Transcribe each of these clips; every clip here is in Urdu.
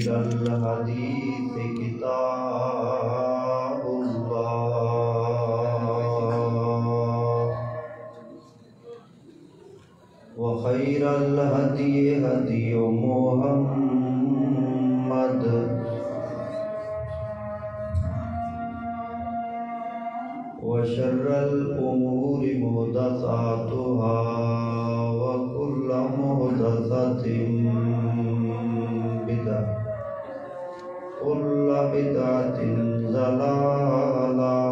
وخير الحديث كتاب الله وخير الهدي هدي محمد وشر الأمور محدثاتها وكل محدثة بدعة كل بدعة ضلالة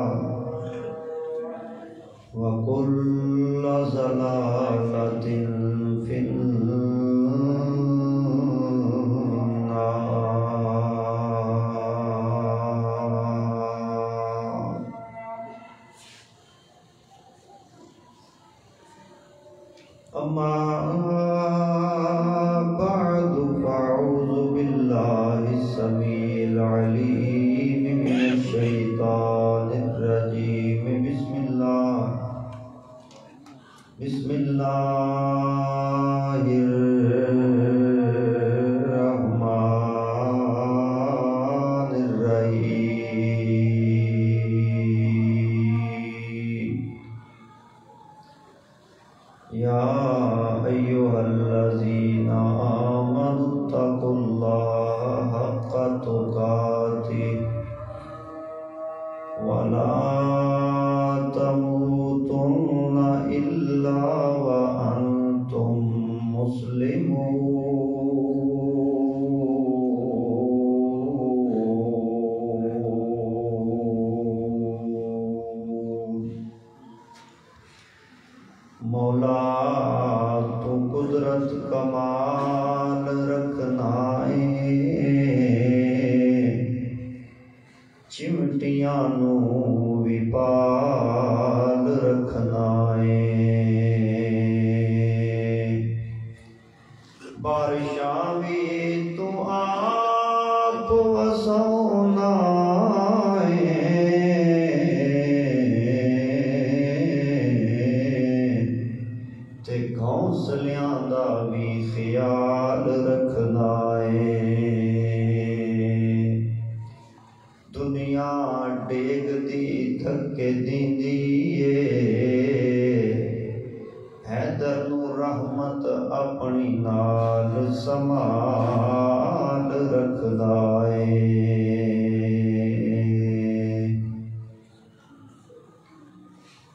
وكل ضلالة في النار. أما بعد فأعوذ بالله السميع العليم من الشيطان الرجيم. بسم الله الرحمن الرحيم. يا أيها الذين آمنوا اتقوا الله حق تقاته ولا تموتن إلا وأنتم مسلمون. مولا تو قدرت کمال رکھنا ہے، چمٹیاں نو بھی پال رکھنا ہے، بارشاں بھی تو آپ وسونا گھونسلیاں دا بھی خیال رکھنا ہے. دنیا ڈیگ دی دھکے دیندی ہے، حیدر نو رحمت اپنی نال سنبھال رکھدا ہے.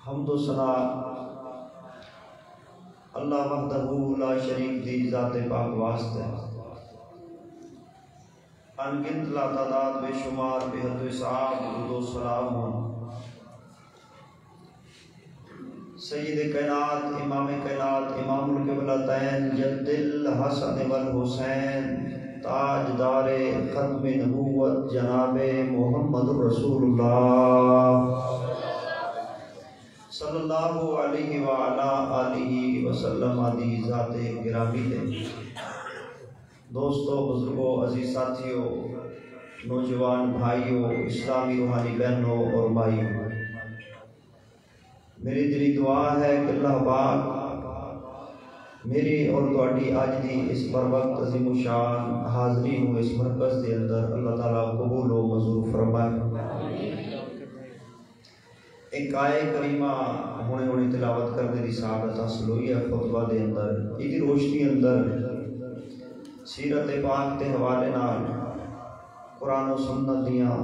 حمد و ثنا اللہ وحدہ لا شریک دی ذات پاک واسطے، انگنت لا تعداد بے شمار بے حد و حساب درود و سلام ہوں سید کائنات امام کائنات امام القبلتین جد الحسن والحسین تاجدار ختم نبوت جناب محمد رسول اللہ صلی اللہ علیہ وآلہ آلہ وسلم آدھی ذات گرامی دے. دوستو، بزرگوں، عزیز ساتھیوں، نوجوان بھائیوں، اسلامی روحانی بہنوں اور بھائیوں، میری دلی دعا ہے کہ اللہ پاک میری اور تواڈی آج دی اس پر وقت عظیم الشان حاضری ہوں اس مرکز دے اندر اللہ تعالیٰ قبول و منظور فرمائے. ایک آئے کریمہ ہونے تلاوت کرنے دی سعادت حاصل ہوئی ہے خطبہ دے اندر. ایدی روشنی اندر سیرت پاک دے حوالے نال قرآن و سنت دیاں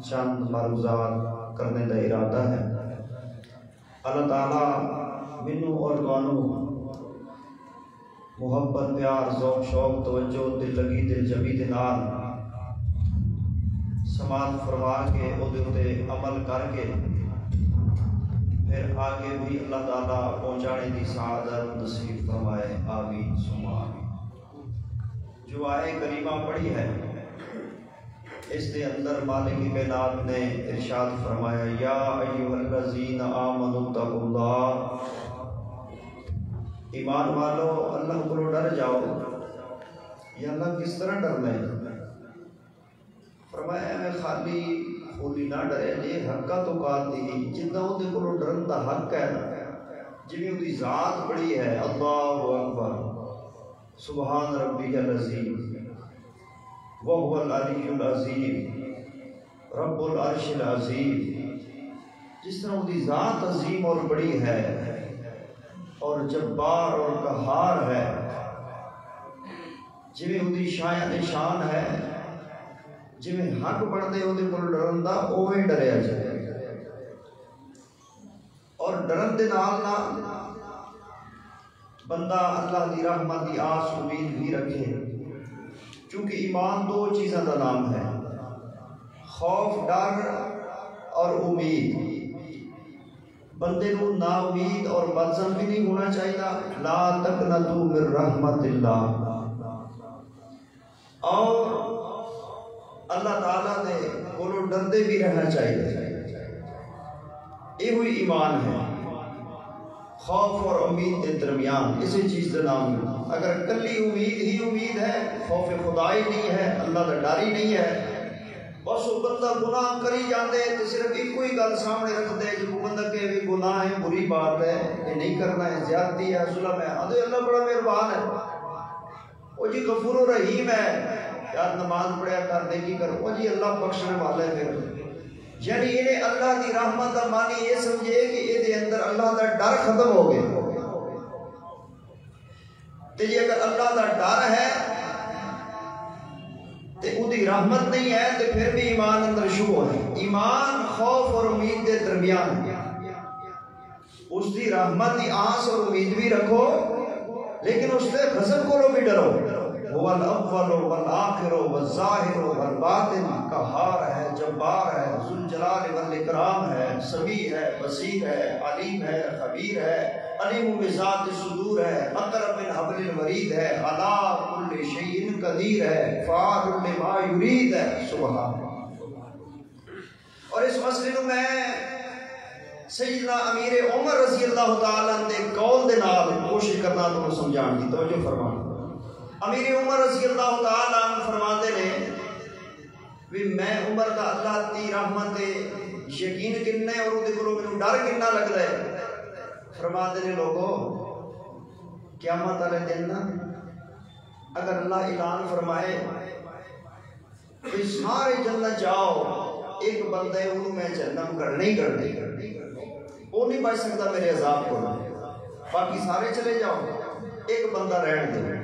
چند معروضات کرنے دا ارادہ ہے. اللہ تعالیٰ منو اور توانو محبت، پیار، ذوق، شوق، توجہ، دل لگی، دل جمی دے نال سماعت فرما کے اودے تے عمل کر کے پھر آگے بھی اللہ تعالیٰ پہنچانے دی سعادت نصیب فرمائے. آمین ثم آمین. جو آئے کریمہ پڑھی ہے اس دے اندر مالک کائنات نے ارشاد فرمایا یا ایھا الذین آمنوا اتقوا اللہ، ایمان والو اللہ کو ڈر جاؤ. یا اللہ کس طرح ڈرنا ہے؟ فرمایا میں خالی خودی نہ ڈرے جی حقا تو کاتی جتنا وہ دے کو ڈرن دا حق ہے نا، جی بھی دی ذات بڑی ہے. اللہ اکبر سبحان ربی العظیم. وهو العلی العظیم رب العرش العظیم. جس طرح وہ دی ذات عظیم اور بڑی ہے اور جبار اور قہار ہے، جویں وہ دی شان ہے، جویں حق بنتے وہ ڈرن دا اوویں ڈریا جائے، اور ڈرن دے نال بندہ اللہ دی رحمت دی آس امید بھی رکھے. چونکہ ایمان دو چیزاں دا نام ہے، خوف ڈر اور امید. بندے کو نا امید اور بدظن بھی نہیں ہونا چاہیے. لا تقنطوا من رحمت اللہ. اور اللہ تعالیٰ نے بولو ڈردے بھی رہنا چاہیے. یہ ہوئی ایمان ہے، خوف اور امید کے درمیان. اسی چیز کا نام ہے. اگر کلی امید ہی امید ہے، خوف خدائی نہیں ہے، اللہ کا ڈر ہی نہیں ہے، بس وہ بندہ گناہ کری جاندے تو صرف ایک کوئی گل سامنے رکھ دے جو بندہ کہ بھی گناہ ہے، بری بات ہے، یہ نہیں کرنا ہے، زیادتی ہے، ظلم ہے، آدھے اللہ بڑا مہربان ہے، وہ جی غفور و رحیم ہے، یار نماز پڑھیا کر دے کی کرو، وہ جی اللہ بخشنے والا ہے. پھر یعنی انہیں اللہ دی رحمت کا معنی یہ سمجھے کہ یہ دے اندر اللہ دا ڈر ختم ہو گیا. تو یہ اگر اللہ دا ڈر ہے تو وہ دی رحمت نہیں ہے تو پھر بھی ایمان اندر شبہ ہے. ایمان خوف اور امید کے درمیان ہے. اس دی رحمت دی آس اور امید بھی رکھو، لیکن اس سے غضب کو بھی ڈرو. هو الاول والآخر والظاہر والباطن. قہار ہے، جبار ہے، ذو الجلال والاکرام ہے، سمیع ہے، بصیر ہے، علیم ہے، خبیر ہے، علیم بذات الصدور ہے، اقرب من حبل الورید ہے، علی کل شیء قدیر ہے، فاعل لما یرید ہے. سبحان اللہ. اور اس مسئلے کو میں سیدنا امیر عمر رضی اللہ تعالیٰ دے قول دے نال کوشش کرنا تو سمجھان کی. توجہ فرمانا. امیر عمر رضی اللہ تعالیٰ عنہ فرماتے نے بھی میں عمر دا اللہ دی رحمت یقین کنے اور دے کولوں مینوں ڈر کنا لگدا ہے. فرماتے نے لوگوں قیامت والے دن اگر اللہ اعلان فرمائے کہ سارے جنت جاؤ، ایک بندے انہوں میں جہنم کرنے ہی کرنے، وہ نہیں بچ سکتا میرے عذاب کو، باقی سارے چلے جاؤ، ایک بندہ رہن دے.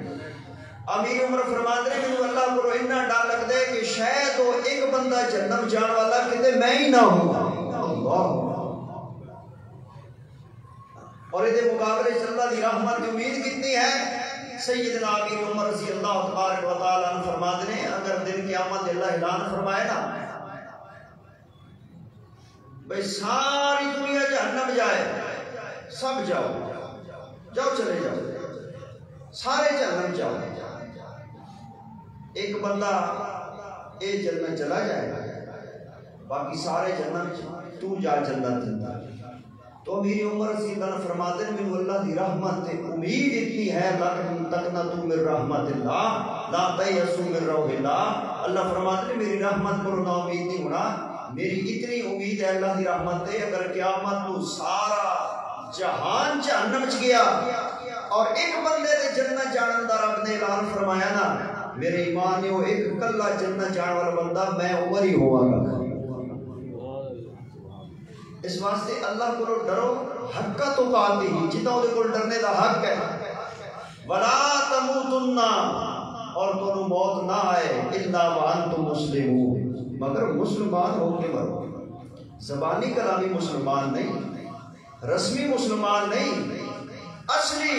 امیر عمر فرماتے ہیں کہ اللہ کو اتنا ڈر لگتا ہے کہ شاید وہ ایک بندہ جہنم جان والا کتے میں ہی نہ ہوں. اللہ. اور اس مقابلے سے اللہ کی رحمت کی امید کتنی ہے. سیدنا امیر عمر رضی اللہ تبارک و تعالی عنہ فرماتے ہیں اگر دن قیامت اللہ اعلان فرمائے نا بھئی ساری دنیا جہنم جائے، سب جاؤ جاؤ چلے جاؤ، سارے جہنم جاؤ، ایک بندہ اے جنت چلا جائے گا، باقی سارے جنت تو جا جنت دیتا. تو امیر عمر رضی اللہ عنہ فرماتے ہیں من اللہ دی رحمت امید اتنی ہے لیکن تقنطوا من رحمت اللہ لا تیأسوا من روح اللہ. اللہ فرماتے ہیں میری رحمت پر نا امید نہیں ہونا، میری اتنی امید ہے اللہ دی رحمت ہے اگر قیامت تو سارا جہان جہنم چ گیا اور ایک بندے دے جنت جانن دا رب نے اعلان فرمایا نا میرے ایمان نے وہ ایک کلا جنت جان والا بندہ میں عمر ہی ہوا گا. اس واسطے اللہ کو ڈرو حق تو قاتی ہی جتنا وہ کو ڈرنے دا حق ہے. ولا تموتن اور تو موت نہ آئے الا وانتم مسلمون مگر مسلمان ہو کے مرو. زبانی کلامی مسلمان نہیں، رسمی مسلمان نہیں، اصلی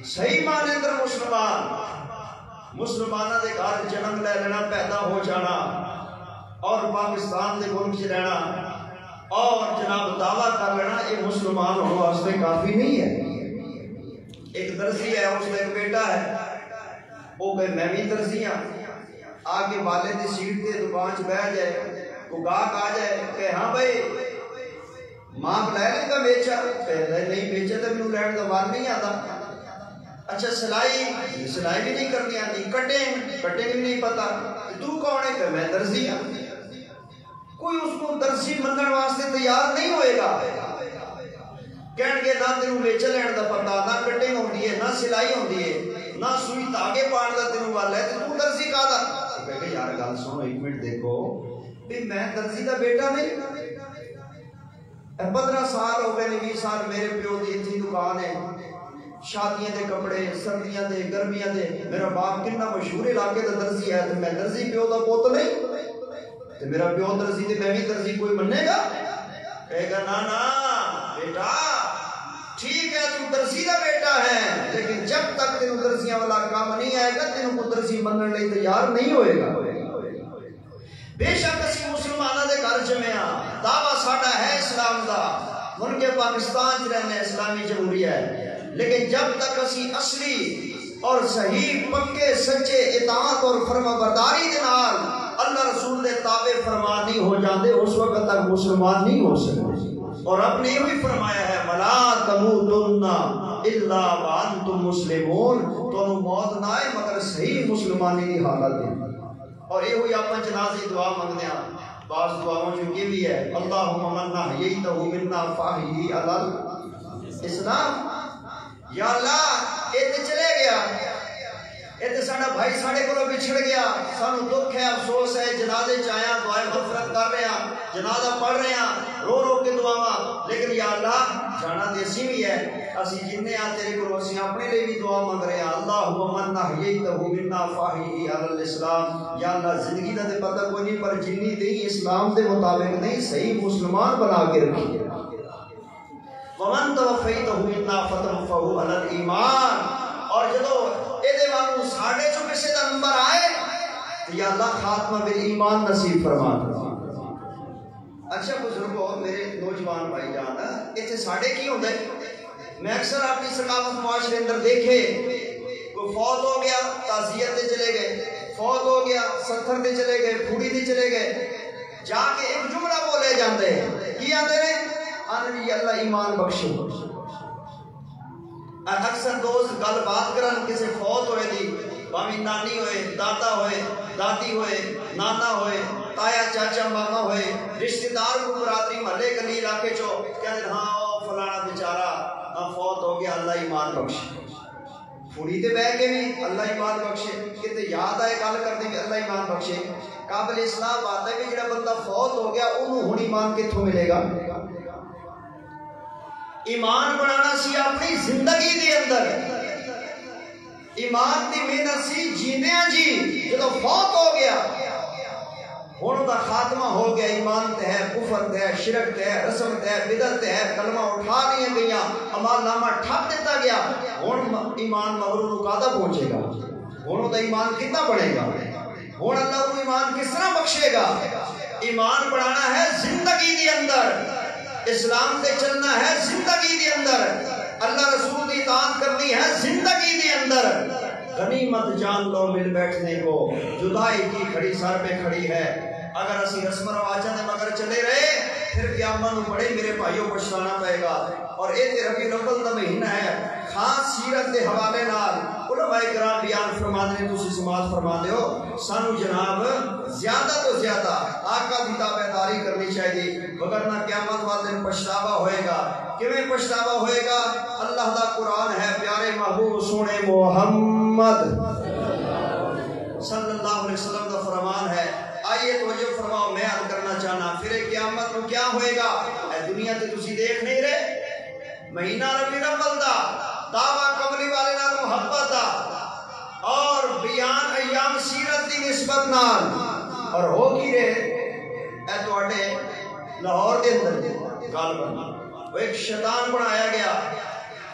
صحیح معنی اندر مسلمان، مسلمانوں کے گھر جنم لے لینا، پیدا ہو جانا اور پاکستان کے ملک چ رہنا اور جناب دعویٰ کر لینا یہ مسلمان ہونے واسطے کافی نہیں ہے. ایک درزی ہے، اس کا ایک بیٹا ہے، وہ کہ میں بھی درزی ہوں، آگے والے دی سیٹ تے دکان چ بیٹھ جائے، کو گاہک آ جائے کہ ہاں بھائی ماں لے لے گا بیچا، نہیں بیچا تو مینوں لین دا وار نہیں آتا. اچھا سلائی بھی نہیں کرنی آتی، کٹنگ بھی نہیں پتا، تو کون ہے کہ میں درزی ہوں. کوئی اس کو درزی منن واسطے تیار نہیں ہوئے گا. کہن گے نہ تینوں بیچ لین دا پتا، نہ کٹنگ ہوندی ہے، نہ سلائی ہوندی ہے، نہ سوئی دھاگے پاڑ دا تینوں وال ہے، تو درزی کا دا. کہہ کہ یار گل سنو ایک منٹ دیکھو بھی میں درزی دا بیٹا نہیں 15 سال ہو گئے 20 سال میرے پیو دی اتنی دکان ہے شادیاں دے کپڑے سردیاں دے گرمیاں دے میرا باپ کتنا مشہور علاقے دا درزی ہے تو میں درزی پیو دا پوت نہیں تو میرا پیو درزی تے میں بھی درزی کوئی مننے گا کہے گا نا بیٹا ٹھیک ہے تم درزی دا بیٹا ہے لیکن جب تک تینوں درزیاں والا کام نہیں آئے گا تینوں کو درزی منن لئی تیار نہیں ہوئے گا بے شک اسی مسلمانوں دے گھر جمعیاں دعویٰ ساڈا ہے اسلام دا ملک پاکستان چ رہنے اسلامی جمہوریہ ہے لیکن جب تک اسی اصلی اور صحیح پکے سچے اطاعت اور فرما برداری دے نال اللہ رسول دے تابع فرمان نہیں ہو جاندے اس وقت تک مسلمان نہیں ہو سکتے اور اپنے یہ بھی فرمایا ہے ولا تموتن الا وانتم مسلمون تو موت نہ آئے مگر صحیح مسلمانی دی حالت ہے اور یہ ہوئی اپنا جنازی دعا مانگنے بعض دعاؤں جو یہ بھی ہے اللہم من احییتہ منا فاحیہ علی الاسلام یا اللہ یہ تے چلے گیا یہ تے ساڈا بھائی ساڈے کولوں بچھڑ گیا سانو دکھ ہے افسوس ہے جنازے چ آیا دعائیں مغفرت کر رہے ہیں جنازہ پڑھ رہے ہیں رو رو کے دعاواں لیکن یا اللہ جانا تے اسی بھی ہے اسی جننے آ تیرے کولوں اسی اپنے لیے بھی دعا مانگ رہے ہیں اللہم من احییتہ منا فاحیہ علی الاسلام یا اللہ زندگی دا تے پتہ کوئی نہیں پر جنی دی اسلام دے مطابق نہیں صحیح مسلمان بنا کے رکھی ومن توفیتہ منا فتوفہ علی الایمان اور جدو ایدے وانگو ساڑھے چو کسے دا نمبر آئے تو یا اللہ خاتمہ بالایمان نصیب فرما اچھا بزرگو میرے نوجوان بھائی جانا ایتھے ساڑھے کی ہوں دے میں اکثر اپنی ثقافت معاشرے اندر دیکھے کوئی فوت ہو گیا تعزیت دے چلے گئے فوت ہو گیا 70 دے چلے گئے پھوڑی دے چلے گئے جا کے ایک جملہ بولے جاندے کی آندے نے آنوی اللہ ایمان بخشو اکثر دوست گل بات کرن کسی فوت ہوئے دی بامی نانی ہوئے دادا ہوئے دادی ہوئے نانا ہوئے تایا چاچا ماما ہوئے رشتہ دار کو برادری محلے گلی علاقے چو کہتے ہاں فلانا بیچارہ فوت ہو گیا اللہ ایمان بخشے پھوڑی تے بہ کے بھی اللہ ایمان بخشے کہتے یاد آئے گل کر دیں گے اللہ ایمان بخشے قابل اسلام بات ہے کہ جڑا بندہ فوت ہو گیا انہوں ہن ایمان کتھوں ملے گا ایمان بنانا سی اپنی زندگی دے اندر ایمان دی محنت سی جیندیاں جی جدو فوت ہو گیا ہن دا خاتمہ ہو گیا ایمان تے ہے کفر تے ہے شرک تے ہے رسم تے ہے بدعت تے ہے کلمہ اٹھا لیے گئیاں عمل نامہ ٹھپ دیتا گیا ہن ایمان مغرور کادا پہنچے گا ہن دا ایمان کتنا بڑھے گا ہن اللہ کو ایمان کس طرح بخشے گا ایمان بڑھانا ہے زندگی دے اندر اسلام سے چلنا ہے زندگی دے اندر اللہ رسول کی اطاعت کرنی ہے زندگی دے اندر غنیمت جان لو مل بیٹھنے کو جدائی کی کھڑی سر پہ کھڑی ہے اگر اسی رسم رواجاں دے مگر چلے رہے پھر قیامت نوں بڑے میرے بھائیوں پچھتانا پائے گا اور اے تے ربیع الاول دا مہینہ ہے خاص سیرت دے حوالے نال علماء کرام بیان فرماندے نے تسی سماعت فرماندے ہو سانو جناب زیادہ تو زیادہ آقا دی تابعداری کرنی چاہیے وگرنہ قیامت والے دن پچھتاوا ہوئے گا کیویں پچھتاوا ہوئے گا اللہ دا قرآن ہے پیارے محبوب سونے محمد صلی اللہ علیہ وسلم دا فرمان ہے آئیے توجہ فرماؤ میں عرض کرنا چاہنا پھر قیامت کو کیا ہوئے گا اے دنیا تے تسی دیکھ نہیں رہے مہینہ ربیع الاول دا دعویٰ قبلی والے نال محبت دا اور بیان ایام سیرت دی نسبت نال اور ہو کی رہے اے تواڈے لاہور دے اندر گل بنا وہ ایک شیطان بنایا گیا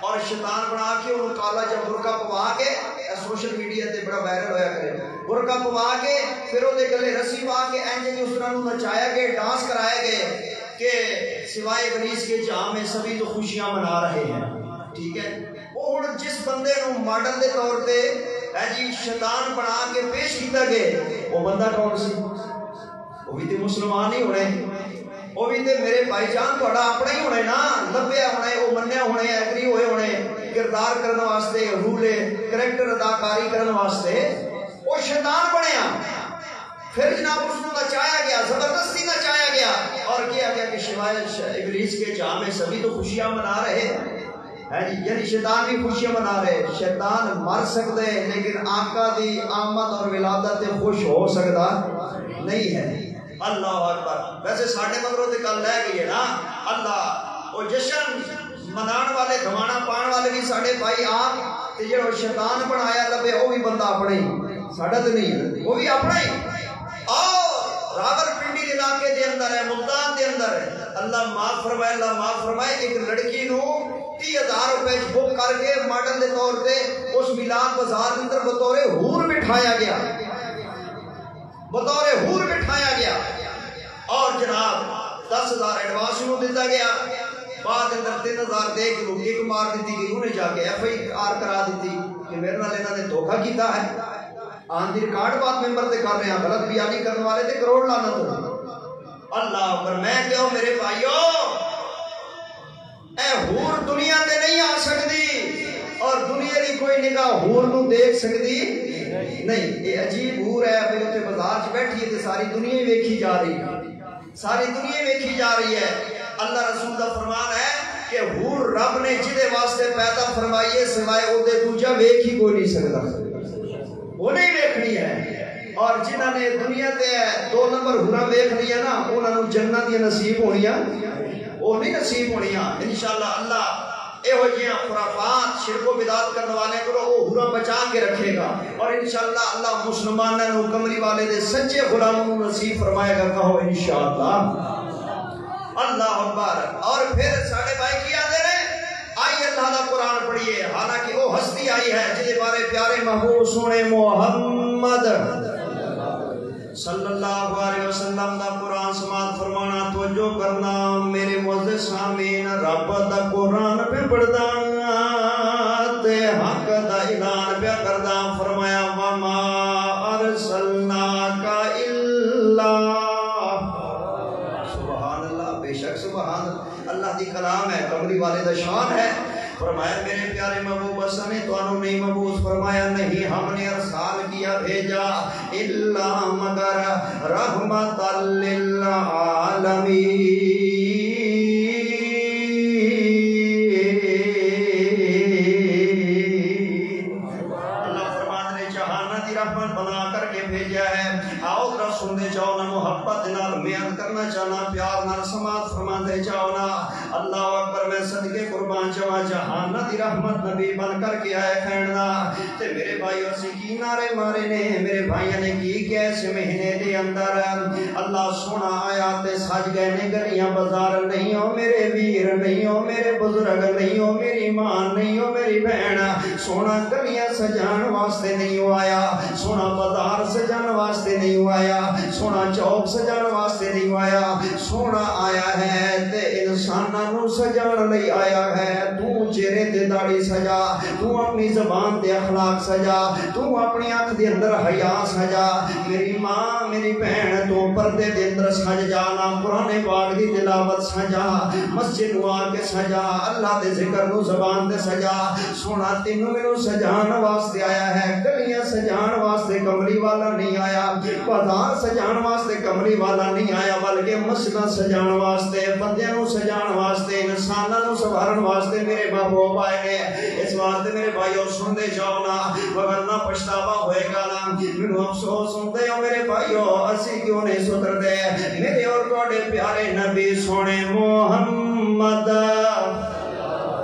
اور شیطان بنا کے انہوں کالا جب برقع پوا کے سوشل میڈیا تے بڑا وائرل ہویا کرے برقع پوا کے پھر وہ گلے رسی پا کے اینجے اس طرح نچایا گئے ڈانس کرائے گئے کہ سوائے ابلیس کے جام میں سبھی تو خوشیاں منا رہے ہیں ٹھیک ہے وہ ہن جس بندے نو ماڈل دے طور پہ جی شیطان بنا کے پیش کیتا گئے وہ بندہ کون سی وہ بھی تے مسلمان ہی ہونے وہ بھی تے میرے بھائی جان تہاڈا اپنا ہی ہونے نا لبیا ہونے وہ منیا ہونے ایگری ہوئے ہونے کردار کرنے واسطے رولے کریکٹر اداکاری کرنے واسطے وہ شیطان بنیا پھر جناب اس کو نچایا گیا زبردستی نچایا گیا اور کیا گیا کہ سوائے ابلیس کے جام میں سبھی تو خوشیاں منا رہے یعنی شیطان بھی خوشیاں منا رہے. شیطان مر سکتے لیکن آقا دی آمد اور ولادت خوش ہو سکتا نہیں ہے. اللہ اکبر. ویسے ساڑھے مگروں تے کل لے گئی ہے نا اللہ وہ جشن منان والے گھمانا پان والے بھی ساڑھے بھائی آپ تے جو شیطان بنایا لبے وہ بھی بندہ اپنا ہی ساڑھا تے نہیں وہ بھی اپنا ہی. اور راول پنڈی علاقے دے اندر ہے ملتان دے اندر ہے. اللہ معاف فرمائے اللہ معاف فرمائے. ایک لڑکی نو 30,000 روپے بک کر کے ماڈل دے طور پہ اس میلاد بازار کے اندر بطور حور بٹھایا گیا بطور حور بٹھایا گیا. اور جناب 10,000 ایڈوانس نو دیتا گیا. بعد اندر 3,000 دے کے وہ کک مار دیتی گئی. انہیں جا کے ایف آئی آر کرا دیتی کہ میرے نال انہوں نے دھوکہ کیتا ہے. آن دی ریکارڈ بات ممبر تے کر رہے ہیں غلط بیانی کرنے والے تے کروڑ لعنت ہو. اللہ اکبر. میں کہو میرے بھائیو اے حور دنیا تے نہیں آ سکتی اور دنیا دی کوئی نگاہ حور نو دیکھ سکتی نہیں. یہ عجیب حور ہے بھئی اتنے بازار چ بیٹھی ہے تے ساری دنیا ویکھی جا رہی ہے ساری دنیا ویکھی جا رہی ہے. اللہ رسول کا فرمان ہے کہ حور رب نے جدے واسطے پیدا فرمائیے سوائے او دے دوجا ویکھ ہی کوئی نہیں سکتا وہ نہیں ویکھنی ہے. اور جنہاں نے دنیا تے 2 نمبر حوراں ویکھ لیا نا انہاں نو جنت دی نصیب ہونیاں وہ نہیں نصیب ہونیاں انشاءاللہ. اللہ اے ہو جیاں خرافات شرک و بدعت کرنے والے کو وہ حوراں بچا کے رکھے گا. اور انشاءاللہ اللہ مسلماناں نو کملی والے دے سچے غلاموں نو نصیب فرمائے گا. کہو انشاءاللہ. اللہ اکبر. اور پھر ساڑھے بھائی کی آدھے رہے آئی اللہ دا قرآن پڑھیے. حالانکہ وہ ہستی آئی ہے جدے بارے پیارے محبوب سونے محمد صلی اللہ علیہ وسلم دا قرآن سماعت فرمانا توجہ کرنا. میرے معزز سامعین رب دا قرآن پہ پڑھدا تے حق دا اعلان پہ کردا. فرمایا وما ارسلناک الا سبحان اللہ. بے شک سبحان اللہ دی کلام ہے کمری والے دا شان ہے. فرمایا میرے پیارے محبوب نے تو انہوں نہیں مبعوث فرمایا نہیں ہم نے ارسال کیا بھیجا الا مگر رحمت للعالمین. اللہ فرمان نے جہان دی رحمت بنا کر کے بھیجا ہے. آؤ ذرا سننے جاؤ نا محبت نال میعاد کرنا چاہنا پیار نال سماعت فرماندے جاؤ نا. اللہ اکبر. میں صدقے قربان جاواں جہان دی رحمت نبی بن کر کے آئے کھڑنا تے میرے بھائیو اسی کی نعرے مارے نے میرے بھائیوں نے کی کہ اس مہینے دے اندر اللہ سونا آیا تے سج گئے نے گلیاں بازار. نہیں ہو میرے ویر نہیں ہو میرے بزرگ نہیں ہو میری ماں نہیں ہو میری بہن. سونا گلیاں سجان واسطے نہیں آیا سونا بازار سجان واسطے نہیں آیا سونا چوک سجان واسطے نہیں آیا. سونا آیا ہے تے انساناں نو سجان لئی آیا ہے. تو چہرے تے داڑھی سجا تو اپنی زبان تے اخلاق سجا تو اپنی آنکھ دے اندر حیا سجا. میری ماں میری بہن تو پردے دے اندر سج جانا قرآن پاک دی تلاوت سجا مسجد نو آ کے سجا اللہ دے ذکر نو زبان تے سجا. سونا تینوں مینوں سجان واسطے آیا ہے. گلیاں سجان واسطے کمری والا نہیں آیا بازار سجان واسطے کمری والا نہیں آیا بلکہ مسجد سجان واسطے بندیاں نو سجان واسطے انساناں نو سوارن واسطے میرے محبوب آئے نے. اس واسطے میرے بھائیو سنتے جاؤ نا ورنہ پچھتاوا ہوئے گا نا. مینوں افسوس ہوندے ہو میرے بھائیو اسی کیوں نہیں سدھردے. میرے اور تواڈے پیارے نبی سونے محمد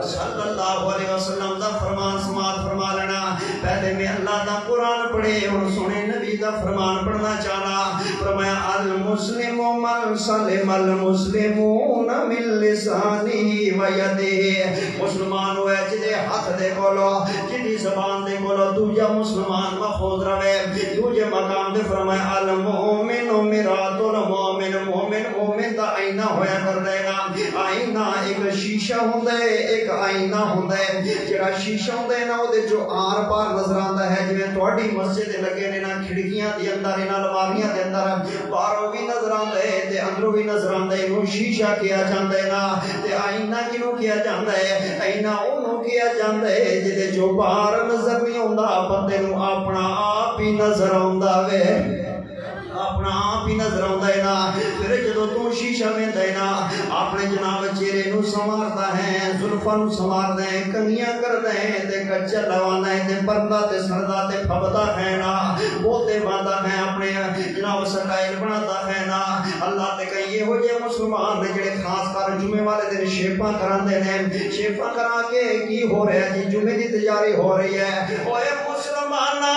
صلی اللہ علیہ وسلم دا فرمان سماعت فرما لینا. پہلے میں اللہ دا قرآن پڑھے اور سونے نبی دا فرمان پڑھنا چاہنا. فرمایا المسلم من سلم المسلمون من لسانه و یده. مسلمان ہوئے جدے ہاتھ دے کولو جدی زبان دے کولو دوجا مسلمان محفوظ رہے. دوجے مقام دے فرمایا المؤمن مرآت المؤمن. مومن مومن دا آئینہ ہویا کر دے گا. آئینہ ایک شیشہ ہوندا ہے ایک آئینہ ہوندا ہے. جڑا شیشہ ہوندا ہے نا او دے جو آر پار نظر آندا ہے جویں تہاڈی مسجد لگے نے نا کھڑکیاں دے اندر انہاں لواریاں دے اندر باہروں بھی نظر آندا ہے تے اندروں بھی نظر آندا ہے. اینو شیشہ کیا جاندا ہے نا. تے آئینہ کینوں کیا جاندا ہے آئینہ اونوں کیا جاندا ہے جدے جو باہر نظر نہیں آوندا بندے نوں اپنا آپ ہی نظر آوندا وے. اپنا آپ ہی نظر آتا ہے نا پھر جدو تو شیشہ ویندا ہے نا اپنے جناب چہرے نو سنواردا ہے زلفاں نو سنواردا ہے کنگیاں کردا ہے تے کچا لوانا ہے تے پردہ تے سردا تے پھبدا ہے نا بوتے باندا ہے اپنے جناب سٹائل بناتا ہے نا اللہ تے کئی ہو جے مسلمان نے جڑے خاص کر جمعے والے دن شیپاں کراندے نے شیپاں کرا کے کی ہو رہا ہے جی جمعے دی تیاری ہو رہی ہے اوے مسلماناں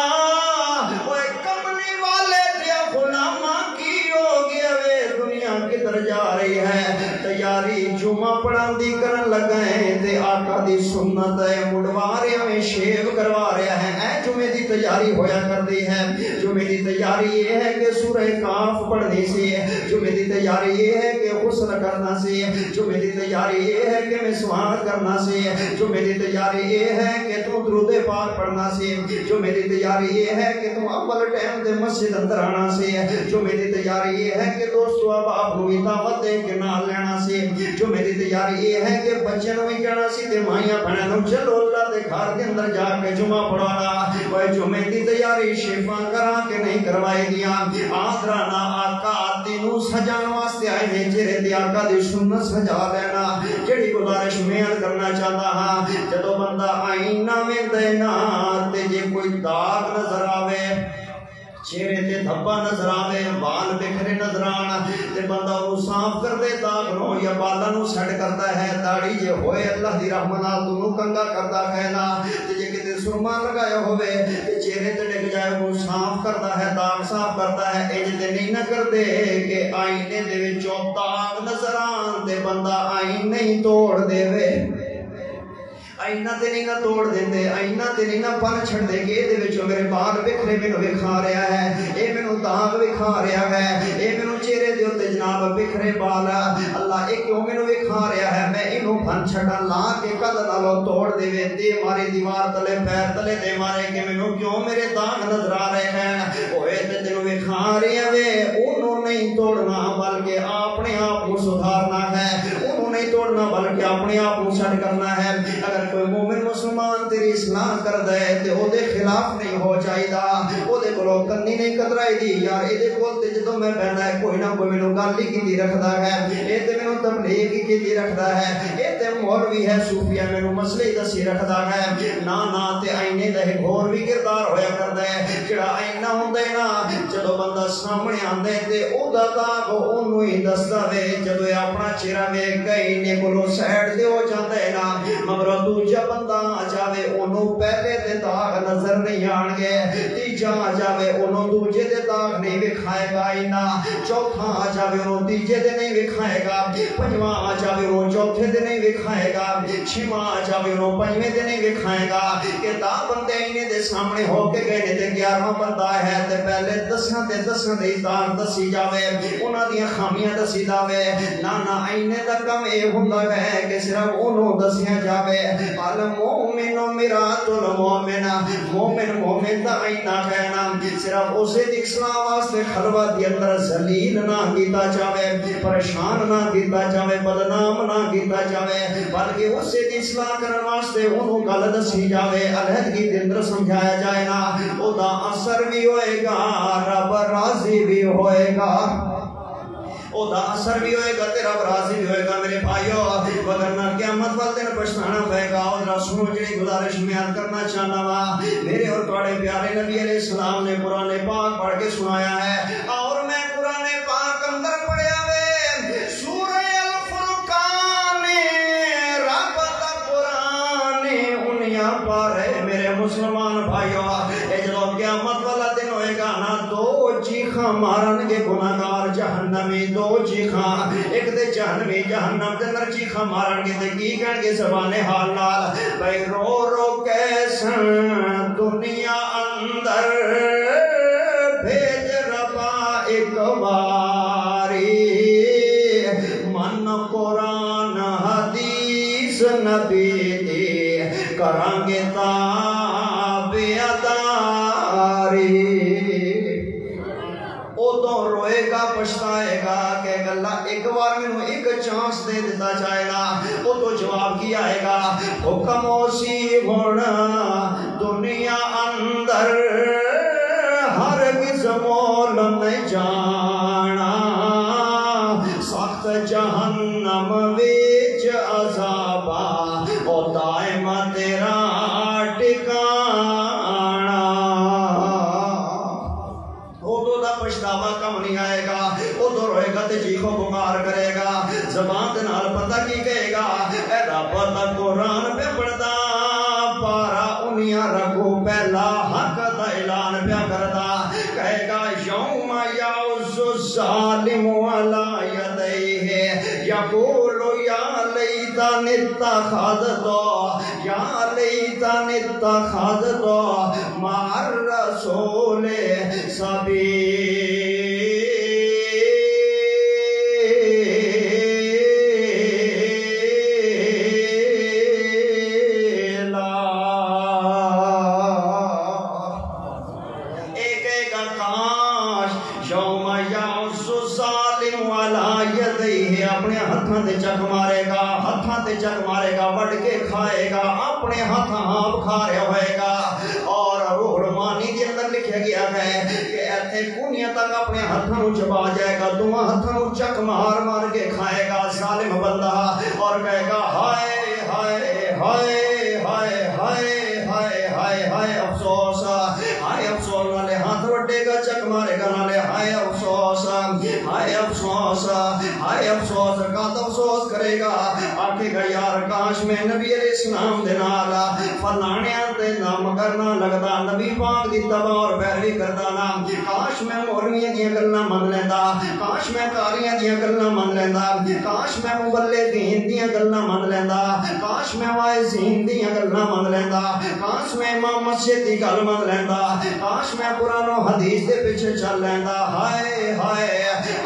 اوے کملی والے دیا غلاماں کی ہو گیا وے دنیا کدھر جا رہی ہے تیاری جمعہ پڑھاندی کرن لگا ہے تے آقا دی سنت ہے مڑوا رہے میں شیو کروا رہا ہے اے جمعے دی تیاری ہویا کردی ہے جمعے دی تیاری یہ ہے کہ سورہ کاف پڑھنی سی جمعے دی تیاری یہ ہے کہ غسل کرنا سی جمعے دی تیاری یہ ہے کہ مسواک کرنا سی جمعے دی تیاری یہ ہے کہ تو درود پاک پڑھنا سی جمعے دی تیاری یہ ہے کہ تو اول ٹائم تے مسجد اندر آنا سی جمعے دی تیاری یہ ہے کہ دوستو اب آپ کو دعوت دے کے نال لینا سی جمعے دی تیاری یہ ہے کہ بچے نو بھی کہنا سی تے مائیاں بہنوں چلو اللہ دے گھر دے اندر جا کے جمعہ پڑھانا اوے جمعے دی تیاری شیفاں کرا کے نہیں کروائی دیاں آدرانا آقا تینوں سجان واسطے آئے نے چہرے تے آقا دی سنت سجا لینا جڑی گزارش میں کرنا چاہتا ہاں جدو بندہ آئینہ میں دینا تے جے کوئی داغ نظر آوے چہرے تے دھبا نظر آوے بال بکھرے نظر آنا تے بندہ وہ صاف کر دے داغ نو یا بالا نو سیٹ کرتا ہے داڑھی جے ہوئے اللہ دی رحمت نال تو کنگا کرتا ہے نا تے جے کتے سرما لگایا ہوئے تے چہرے تے ڈگ جائے وہ صاف کرتا ہے داغ صاف کرتا ہے انج تے نہیں نہ کر دے کہ آئینے دے وچوں داغ نظر آن تے بندہ آئینے ہی توڑ دے وے آئینہ تے نہیں نہ توڑ دیندے آئینہ تے نہیں نہ پن چھڑ دے کہ دے وچوں میرے بال بکھرے مینوں وکھا رہا ہے اے مینوں داغ وکھا رہا ہے اے مینوں چہرے دے اوتے جناب بکھرے بال اللہ اے کیوں مینوں وکھا رہا ہے میں اینوں پن چھڑا لا کے کل نالوں توڑ دے وے تے ماری دیوار تلے پیر تلے دے مارے کہ مینوں کیوں میرے داغ نظر آ رہے ہیں اوے تے تینوں وکھا رہا وے اونوں نہیں توڑنا بلکہ اپنے آپ کو سدھارنا ہے اونوں نہیں توڑنا بلکہ اپنے آپ کو سیٹ کرنا ہے اگر کوئی مومن مسلمان تیری اصلاح کر دے تے او دے خلاف نہیں ہو جائیدا او دے کولوں کنی نہیں کترائی دی یار اے دے کول تے جدوں میں بہنا ہے کوئی نہ کوئی مینوں گل ہی کیتی رکھدا ہے اے تے مینوں تبلیغ ہی کیتی رکھدا ہے اے تے مولوی ہے صوفیہ مینوں مسئلے دسی رکھدا ہے نا نا تے آئینے دا ہور بھی کردار ہویا کردا ہے جڑا آئینہ ہوندا ہے نا جدوں بندہ سامنے آندا ہے تے او دا داغ اونوں ہی دسدا وے جدوں اے اپنا چہرہ ویکھ کے اینے کولوں سائڈ تے ہو جاندا ہے نا مگر دوجا بندہ آ جاوے انہوں پہلے دے داغ نظر نہیں آن گے تیجا آ جاوے انہوں دوجے دے داغ نہیں وکھائے گا اینا چوتھا آ جاوے انہوں تیجے دے نہیں وکھائے گا پنجواں آ جاوے انہوں چوتھے دے نہیں وکھائے گا چھواں آ جاوے انہوں پنجویں دے نہیں وکھائے گا کہ دا بندے اینے دے سامنے ہو کے گئے نے تے 11واں بندہ ہے تے پہلے دساں دے داغ دسی جاوے انہاں دیاں خامیاں دسی جاوے نا اینے دا کم اے ہوندا ہے کہ صرف انہوں دسیاں جاوے المومن مرات المومن مومن مومن دا آئینہ کہنا صرف اسے دی اصلاح واسطے خلوت دی اندر ذلیل نہ کیتا جاوے پریشان نہ کیتا جاوے بدنام نہ کیتا جاوے بلکہ اسے دی اصلاح کرن واسطے انہوں گل دسی جاوے علیحدگی دے اندر سمجھایا جائے نا او دا اثر بھی ہوئے گا رب راضی بھی ہوئے گا او دا اثر بھی ہوئے گا تیرا راضی بھی ہوئے گا میرے بھائیو وگرنہ قیامت والے دن پچھتانا پائے گا اور رسولوں جڑی گزارش میں کرنا چاہنا وا میرے اور تواڈے پیارے نبی علیہ السلام نے قرآن پاک پڑھ کے سنایا ہے اور میں قرآن پاک اندر پڑھیا وے سورہ الفرقان رب دا قرآن انیاں پارے میرے مسلمان بھائیو اے جدوں قیامت والا دن ہوئے گا نا دو چیخاں مارن گے گناہگار جہنمی دو چیخاں ایک دے جہنمی جہنم دے اندر چیخاں مارن گے تے کی کہن گے زبان حال نال بھائی رو رو کیسن دنیا اندر بھیج ربا ایک باری من قرآن حدیث نبی دی کران گے روئے گا پچھتائے گا کہ اللہ ایک بار میں ایک چانس دے دیتا جائے گا وہ تو جواب کی آئے گا حکم اسی ہونا دنیا اندر ہرگز مول نہیں جان او دائم تیرا ٹکانا، ادو دا پچھتاوا کم نہیں آئے گا، ادو روئے گا تے چیخو پکار کرے گا، زبان دے نال پتہ کی کہے گا، اے رب دا قرآن پہ پڑھدا پارا انیاں رکھو پہلا حق دا اعلان پہ کردا، کہے گا یوم یعز الظالم علی یدیہ یقول یا لیتنی اتخذت مع الرسول سبیلا۔ اپنے ہاتھاں تے چک مارے گا، ہاتھاں تے چک مارے گا، وڈ کے کھائے گا، اپنے ہاتھاں آپ کھا رہا ہوئے گا۔ اور روح المانی کے اندر لکھا گیا ہے کہ ایتھے کونیاں تک اپنے ہاتھاں چبا جائے گا، دونوں ہاتھاں چک مار مار کے کھائے گا ظالم بندہ، اور کہے گا ہائے ہائے ہائے ہائے ہائے ہائے ہائے ہائے افسوس، ہائے افسوس، نالے ہاتھ وڈے گا، چک مارے گا، نالے ہائے افسوس، ہائے افسوس، ہائے افسوس، کات افسوس کرے گا، آکھے گا یار کاش میں نبی علیہ السلام دے نال فلانیاں تے نام کرنا لگدا، نبی پاک دی تباہ اور پیروی کردا نا، کاش میں مولویاں دیاں گلاں من لیندا، کاش میں قاریاں دیاں گلاں من لیندا، کاش میں مبلغین دیاں گلاں من لیندا، کاش میں واعظین دیاں گلاں من لیندا، کاش میں امام مسجد دی گل من لیندا، کاش میں قرآن و حدیث دے پیچھے چل لیندا، ہائے ہائے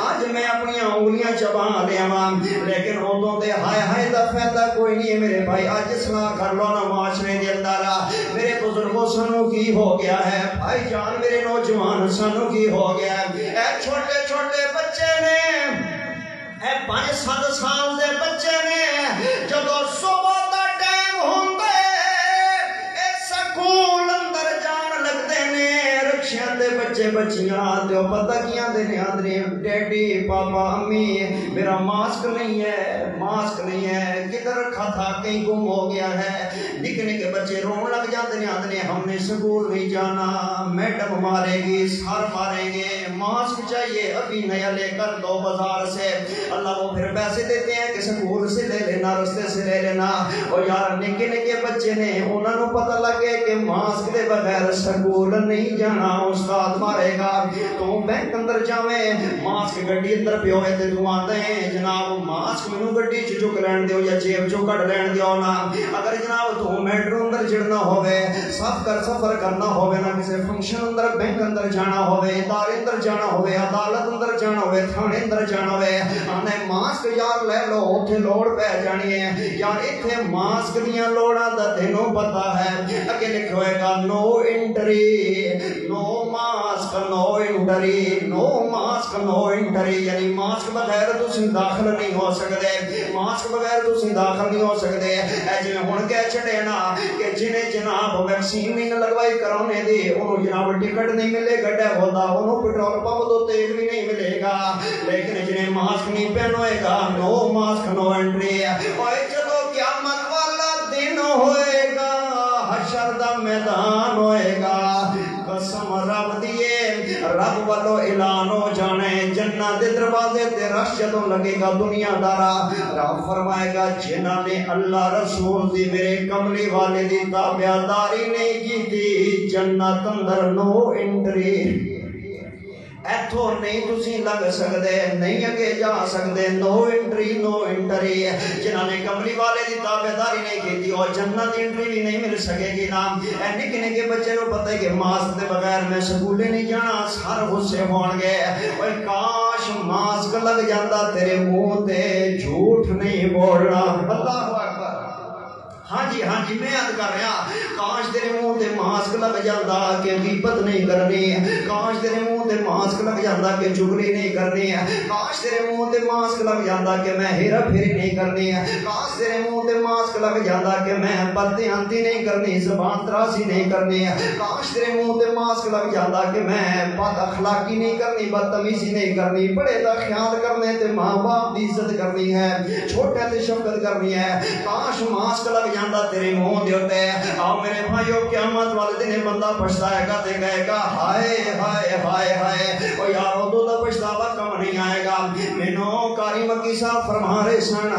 آج میں اپنی انگلیاں چبا لیاواں، لیکن ادوں تے ہائے ہائے دا فائدہ کوئی نہیں ہے میرے بھائی۔ اج اصلاح کر لو نا معاشرے دے اندر، میرے بزرگوں سانو کی ہو گیا ہے، بھائی جان میرے نوجوان سانو کی ہو گیا ہے، اے چھوٹے چھوٹے بچے نے، اے 5-7 سال دے بچے نے، جدو صبح دا ٹائم ہوندا اے سکول اندر جان لگدے نے، رکشیاں دے بچے بچیاں تے پتہ کیاں دے نے آندے ڈیڈی پاپا امی میرا ماسک نہیں ہے، ماسک نہیں ہے، کدھر رکھا تھا کہیں گم ہو گیا ہے، نکے نکے بچے رون لگ جاتے ہیں، آندے ہم نے سکول نہیں جانا، میڈم مارے گی، سر ماریں گے، ماسک چاہیے ابھی نیا لے کر دو بازار سے، اللہ وہ پھر پیسے دیتے ہیں کہ سکول سے لے لینا، رستے سے لے لینا، اور یار نکے نکے بچے نے انہوں نے پتہ لگے کہ ماسک دے بغیر سکول نہیں جانا، استاد مارے گا، تو بینک اندر جاویں ماسک گڈی اندر پیو ہے تے تو آندے ہیں جناب ماسک مینوں گڈی چ چک لین دیو یا جیب چوں کڈ لین دیو نا، اگر جناب تو میٹرو اندر چڑھنا ہوے، سفر کرنا ہوے نا، کسی فنکشن اندر بینک اندر جانا ہوے، ادارے اندر جانا ہوے، عدالت اندر جانا ہوے، تھانے اندر جانا ہوے، آنے ماسک یار لے لو، اوتھے لوڑ پہ جانی ہے یار، ایتھے ماسک دیاں لوڑاں دا تینوں پتہ ہے، اگے لکھا ہوئے گا نو انٹری، نو ماسک نو انٹری، نو ماسک نو انٹری، یعنی ماسک بغیر تسی داخل نہیں ہو سکتے، ماسک بغیر تسی داخل نہیں ہو سکتے، اے جی ہن کہہ چھڑے نا کہ جنہیں جناب ویکسین نہیں لگوائی کرونے دی انہوں جناب ٹکٹ نہیں ملے گا، ڈے ہوتا انہوں پٹرول پمپ تو تیل بھی نہیں ملے گا، لیکن جنہیں ماسک نہیں پہنوئے گا نو ماسک نو انٹری ہے، اور چلو قیامت والا دن ہوئے گا، حشر دا میدان ہوئے گا، قسم رب دیے رب والو اعلان ہو جانے، جنت دے دروازے تے رش جدوں لگے گا دنیا دارا، رب فرمائے گا جنہاں نے اللہ رسول دی میرے کملی والے دی تابعداری نہیں کی تھی جنت اندر نو انٹری، ایتھو نہیں تسی لگ سکتے، نہیں اگے جا سکتے، نو انٹری نو انٹری، جنہاں نے کملی والے دی تابعداری نہیں کی تھی اور جنت انٹری بھی نہیں مل سکے گی نا، اے نکے نکے بچے نو پتہ ہے کہ ماسک دے بغیر میں سکولے نہیں جانا، سر غصے ہون گے، اوے کاش ماسک لگ جاندا تیرے منہ تے جھوٹ نہیں بولنا، اللہ اکبر، ہاں جی ہاں جی میں عرض کر رہا کاش تیرے منہ تے ماسک لگ جاتا کہ غیبت نہیں کرنی، کاش تیرے منہ تے ماسک لگ جاتا کہ چگلی نہیں کرنی، کاش تیرے منہ تے ماسک لگ جاتا کہ میں ہیرا پھیری نہیں کرنی، کاش تیرے منہ تے ماسک لگ جاتا کہ میں بددیانتی نہیں کرنی، زبان تراسی نہیں کرنی، کاش تیرے منہ تے ماسک لگ جاتا کہ میں بد اخلاقی نہیں کرنی، بدتمیزی نہیں کرنی، بڑے دا خیال کرنے تے ماں باپ دی عزت کرنی ہے، چھوٹے تے شفقت کرنی ہے، کاش ماسک لگ جاتا تیرے منہ دے اوتے۔ آؤ میرے بھائیو قیامت والے دن بندہ پچھتائے گا تے کہے گا ہائے ہائے ہائے ہائے او یار ادو دا پچھتاوا کم نہیں آئے گا۔ مینوں قاری مکی صاحب فرما رہے سن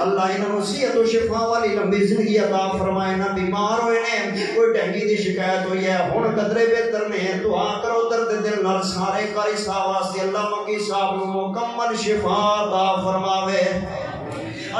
اللہ انہاں صحت و شفا والی لمبی زندگی عطا فرمائے، نہ بیمار ہوئے نے کوئی ڈینگی دی شکایت ہوئی ہے ہن قدرے بہتر نے دعا کرو درد دل نال سارے قاری صاحب واسطے اللہ مکی صاحب نو مکمل شفا عطا فرماوے،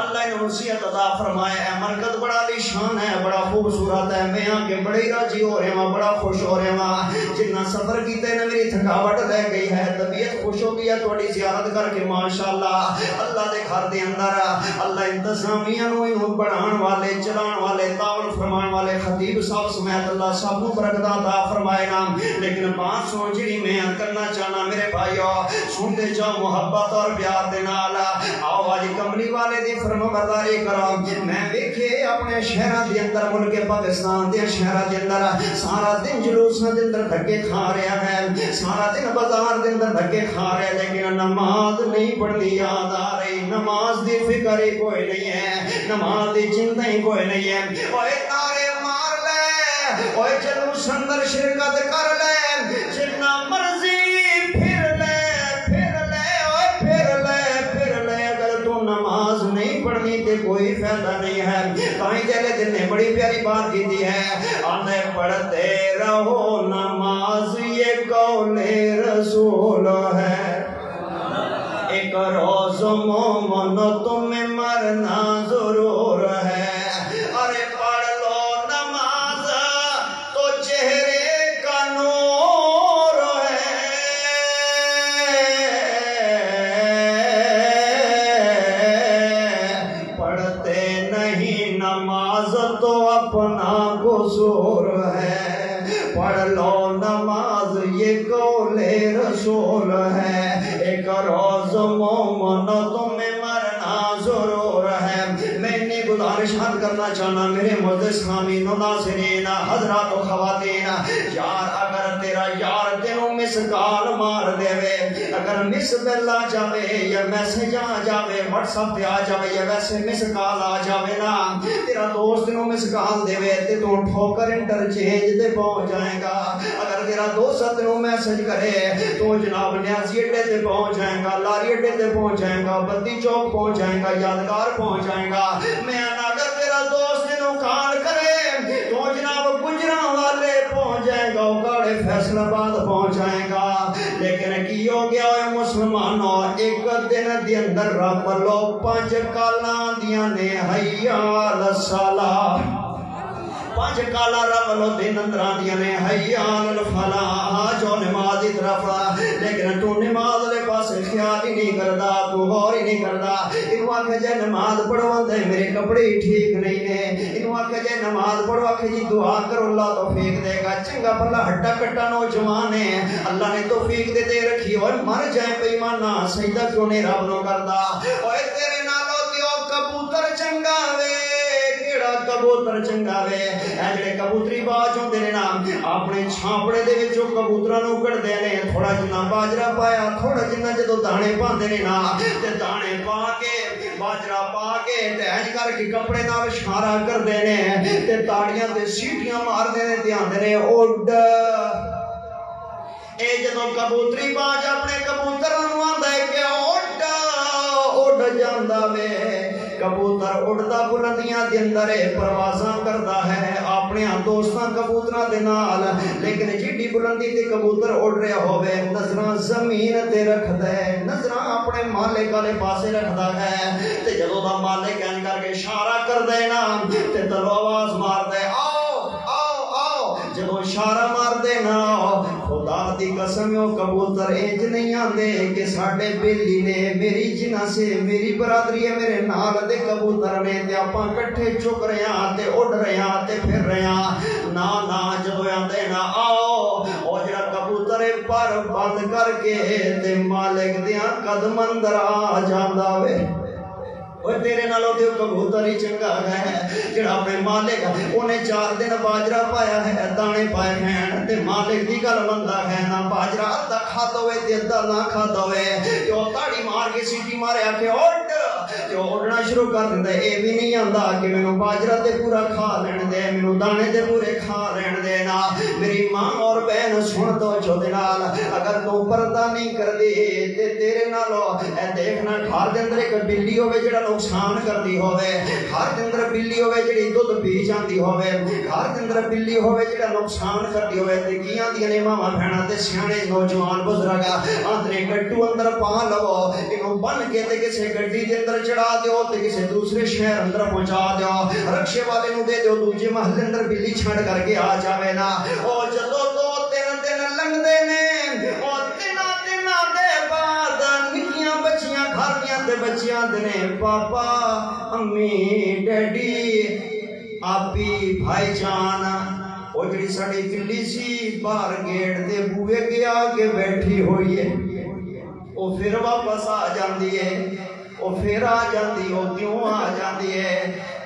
اللہ انہوں نصیحت عطا فرمائے۔ اے مرکز بڑا علی شان ہے، بڑا خوبصورت ہے، میں آن کے بڑی راضی ہو رہے ہوں، بڑا خوش ہو رہے ہوں، جتنا سفر کیتے نا میری تھکاوٹ رہ گئی ہے، طبیعت خوش ہو گئی ہے تھوڑی زیارت کر کے ماشاءاللہ۔ اللہ دے گھر دے اندر اللہ انتظامیہ نو انہوں بڑھان والے چلان والے تعاون فرمان والے خطیب صاحب سمیت اللہ سب کو برکت عطا فرمائے نا۔ لیکن بات سن جڑی میں کرنا چاہنا میرے بھائیو سنتے جاؤ محبت اور پیار دے نال، آؤ آج کملی والے دی فرما برداری کرو۔ میں دیکھے اپنے شہرہ دے اندر ملک پاکستان دے شہرہ دے اندر سارا دن جلوساں دے اندر دھکے کھا رہا ہے، سارا دن بازار دے اندر دھکے کھا رہا ہے، لیکن نماز نہیں پڑھنی یاد آ رہی، نماز دی فکر ہی کوئی نہیں ہے، نماز دی چنتا ہی کوئی نہیں ہے۔ اوے نعرے مار لے، اوے جلوس اندر شرکت کر لے، جتنا مرضی نماز نہیں پڑھنی تے کوئی فائدہ نہیں ہے۔ تائیں جلے دن نے بڑی پیاری بات کی دی ہے، آنے پڑھتے رہو نماز یہ قول رسول ہے، ایک روز مومن تمہیں مرنا ضرور ہے، ارے پڑھ لو نماز تو چہرے کا نور ہے، نماز تو اپنا قصور ہے، پڑھ لو نماز یہ قول رسول ہے، ایک روز مومن تمہیں مرنا ضرور ہے۔ میں نے گزارش کرنا چاہنا میرے معزز سامعین و ناظرین حضرات و خواتین، یار اگر تیرا یار تینوں مسکال مار دے وے، اگر مس بیل آ جاوے یا میسج آ جاوے واٹس ایپ پہ آ جاوے یا ویسے مس کال آ جاوے نا، تیرا دوست تینوں مس کال دے وے تے تو ٹھوکر انٹرچینج تے پہنچ جائے گا۔ اگر تیرا دوست تینوں میسج کرے تو جناب نیازی اڈے تے پہنچ جائے گا، لاری اڈے تے پہنچ جائے گا، بتی چوک پہنچ جائے گا، یادگار پہنچ جائے گا۔ میں اگر تیرا دوست تینوں کال کرے تو جناب گجراں والے پہنچ جائے گا، اکاڑے فیصل آباد پہنچ جائے گا۔ لیکن کی ہو گیا ہوئے مسلمانوں، ایک دن دی اندر رب لو 5 کالاں دیاں نے حیا الصلاۃ، 5 کالا رب لو دن اندران دیاں نے حیا الفلاح، جو نماز دی طرف، لیکن تو نماز دے پاس خیال ہی نہیں کردا، تو غور ہی نہیں کردا۔ انہوں آکھے جے نماز پڑھو اندے میرے کپڑے ہی ٹھیک نہیں نے، انہوں آکھے جے نماز پڑھو آکھے جی دعا کرو اللہ توفیق دے گا، چنگا بھلا ہٹا کٹا نوجوان ہے، اللہ نے توفیق دے رکھی اور مر جائے بے ایمانہ سجدہ کیوں نہیں رب نو کردا؟ اوے تیرے نالو تیو کبوتر چنگا وے، کیڑا کبوتر چنگا وے، اے جڑے کبوتری باز ہوندے نے نا اپنے چھاپڑے دے وچوں کبوتراں نو کڈدے نے، تھوڑا جنا باجرا پایا، تھوڑا جنا جدوں دانے پاندے نے نا تے دانے پا کے باجرا پا کے تے انج کر کے کپڑے نال اشارہ کردے نے تے تاڑیاں تے سیٹیاں ماردے نے تے آندے نے اڈ۔ اے جدوں کبوتری باز اپنے کبوتراں نو آندا ہے کہ اڈ اڈ جاندا وے، کبوتر اڑدا بلندیاں دے اندر پروازاں کردا ہے اپنے دوستاں کبوتراں دے نال، لیکن جیڈی بلندی تے کبوتر اڑ رہا ہوے نظراں زمین تے رکھدا ہے، نظراں اپنے مالک والے پاسے رکھدا ہے، تے جدوں دا مالک ان کر کے اشارہ کردا ہے نا تے تلو آواز ماردا ہے آؤ آؤ آؤ، جدوں اشارہ مار دے نا خدا دی قسم او کبوتر انج نہیں آندے کہ ساڈے بیلی نے میری جنہ سے میری برادری ہے میرے نال دے کبوتر نے تے آپاں کٹھے چک رہے ہاں تے اڑ رہے ہاں تے پھر رہے ہاں نا جدو آندے نا آؤ او جڑا کبوتر پر بند کر کے تے مالک دیاں قدم اندر آ جاندا وے اور تیرے نالوں دیو کبوتر ہی چنگا ہے جڑا اپنے مالک انہیں 4 دن باجرہ پایا ہے دانے پائے ہیں تے مالک دی گل مندا ہے نہ باجرہ ادھا کھاتا ہوئے تے ادھا نہ کھاتا ہوئے تے او تاڑی مار کے سیٹی مارے آ کے اٹھ تے اڑنا شروع کر دیندا اے بھی نہیں آندا کہ مینوں باجرہ تے پورا کھا لین دے مینوں دانے تے پورے کھا لین دے نا میری ماں اور بہن سن تو جو دے نال اگر تو پردہ نہیں کر دے تے تیرے نالوں اے دیکھنا گھر دے اندر ایک بلی ہوے جڑا نقصان کردی ہوئے گھر دے اندر بلی ہوئے جڑی دودھ پی جاندی ہوئے گھر دے اندر بلی ہوئے جڑا نقصان کردی ہوئے تے کیاں دی نے ماما بہنا تے سیانے نوجوان بزرگا اندرے گڈو اندر پا لو اینو بن کے تے کسے گڈی دے اندر چڑھا دیو تے کسے دوسرے شہر اندر پہنچا دیو رکشے والے نو دے دیو دوجے محلے اندر بلی چھڑ کر کے آ جاوے نا او جدو 2-3 دن لنگدے نے او تینا دے بعد نکیاں بچیاں گھر تے بچیاں دنے پاپا امی ڈیڈی آپی بھائی جان وہ جڑی ساڑی بلی سی باہر گیٹ دے بوئے گیا کے بیٹھی ہوئی ہے وہ پھر واپس آ جاندی ہے وہ پھر آ جاندی وہ کیوں آ جاندی ہے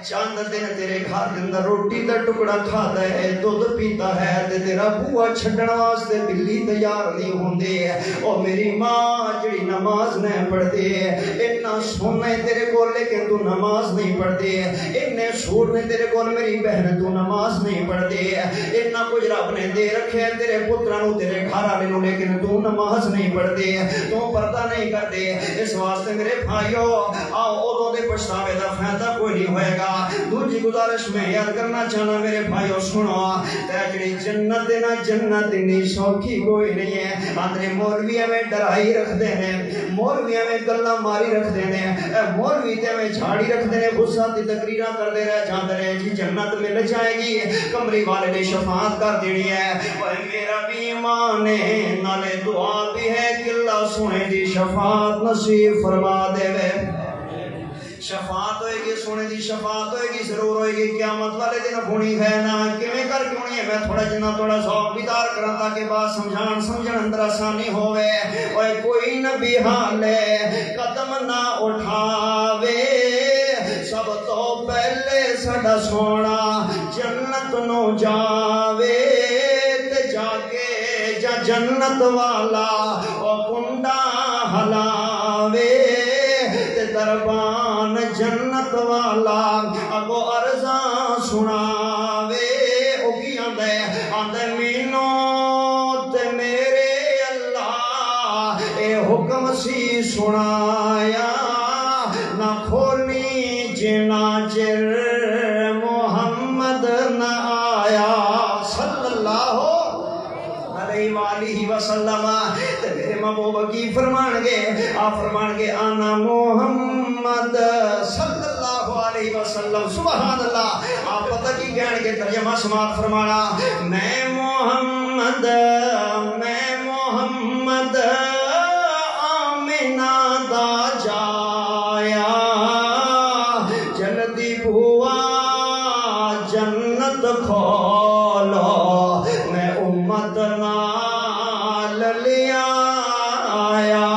چند دن تیرے گھر دے اندر روٹی دا ٹکڑا کھاتا ہے دودھ پیتا ہے تے تیرا بوا چھڈن واسطے بلی تیار نہیں ہوندی ہے او میری ماں جڑی نماز نہیں پڑھدی ہے اتنا سونے تیرے کول لیکن تو نماز نہیں پڑھدی ہے اتنے سور نے تیرے کول میری بہن تو نماز نہیں پڑھدی ہے اتنا کچھ رب نے دے رکھے تیرے پتراں نو تیرے گھر والے نو لیکن تو نماز نہیں پڑھدی ہے تو پردہ نہیں کردی اس واسطے میرے بھائیو آؤ اودوں دے پچھتاوے دا فائدہ کوئی نہیں ہوئے گا دوسری گزارش میں یاد کرنا چاہنا میرے بھائیو سنو تے جڑی جنت نا جنت نہیں سوکھی کوئی نہیں ہے اندرے مولوی میں ڈرائی رکھ دے ہیں مولوی میں گلاں ماری رکھ دے ہیں مولوی تے میں جھاڑی رکھ دے ہیں غصہ دی تقریراں کر دے رہے جاندے ہیں جی جنت مل جائے گی کمری والے نے شفاعت کر دینی ہے اوے میرا بھی ایمان ہے نالے دعا بھی ہے کہ اللہ سونے دی شفاعت نصیب فرما دے وے شفاعت ہوئے گی سونے دی شفاعت ہوئے گی ضرور ہوئے گی قیامت والے دن ہونی ہے نا کیویں کر کے ہونی ہے میں تھوڑا جنہ تھوڑا ذوق بیدار کراں تاکہ بات سمجھن اندر آسانی ہوے اوے کوئی نبی حالے قدم نہ اٹھاوے سب تو پہلے ساڈا سونا جنت نو جاوے تے جا کے جا جنت والا او کنڈا ہلاوے تے دربان جنت والا اگو عرضاں سناوے او کی آندے مینو تے میرے اللہ اے حکم سی سنایا نہ کھولنی جنا چر محمد نہ آیا صلی اللہ علیہ وآلہ وسلم تے میرے محبوب کی فرمان گے آنا محمد صلی اللہ علیہ وسلم سبحان اللہ آپ پتہ کی کہنے کے ترجمہ سماعت فرمانا میں محمد آمنہ دا جایا جلدی بھوا جنت کھولو میں امت نال لیا آیا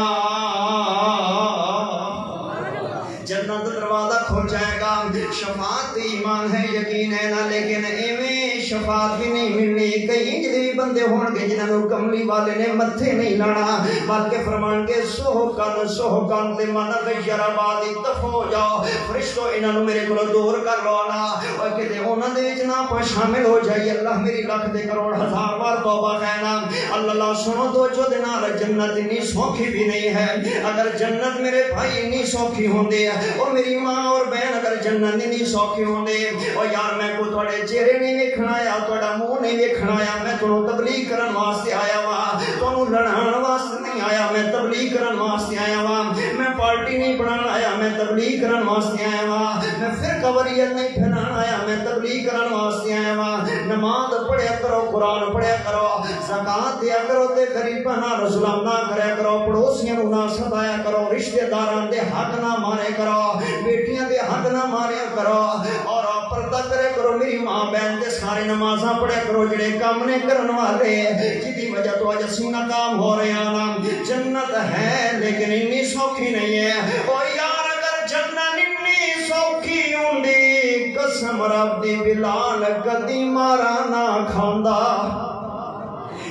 جنت دروازہ کھل جائے گا شفاعت ایمان ہے یقین ہے نا لیکن ایویں شفاعت بھی نہیں ملنی کئی جدی بندے ہون گے جنہوں کملی والے نے متھے نہیں لانا بلکہ فرمان کے سوہکن تے من غیر آبادی دفع ہو جاؤ فرشتو انہوں میرے کو دور کر لو نا اور کہتے انہوں نے جنا پر شامل ہو جائے اللہ میری لاکھ دے کروڑ ہزار بار توبہ کہنا اللہ سنو تو جو دینا جنت اتنی سوکھی بھی نہیں ہے اگر جنت میرے بھائی اتنی سوکھی ہوں دے اور میری ماں اور بہن اگر جنت اتنی سوکھی ہوں دے اور یار میں کو تھوڑے چہرے نہیں ویکھنا آیا تھوڑا منہ نہیں ویکھنا آیا میں تھوڑا تبلیغ کرن واسطے آیا وا تھوڑا لڑان واسطے نہیں آیا میں تبلیغ کرن واسطے آیا وا میں پارٹی نہیں بنانا آیا میں تبلیغ کرن واسطے آیا وا میں پھر قبریت نہیں پھیلانا آیا میں تبلیغ کرن واسطے آیا وا نماز پڑھیا کرو قرآن پڑھیا کرو زکات دیا کرو تے غریباں نال ظلم نہ کریا کرو پڑوسیاں نوں نہ ستایا کرو رشتہ داراں دے حق نہ مارے کرو بیٹیاں دے حق نہ ماریا کرو اور پردہ کرے کرو میری ماں بہن دے سارے نمازاں پڑھیا کرو جڑے کام نے کرن والے جدی وجہ تو اج اسی ناکام ہو رہے ہیں جنت ہے لیکن اتنی سوکھی نہیں ہے او یار اگر جنت اتنی سوکھی ہوندی قسم رب دی بلال کدی مارا نہ کھاندا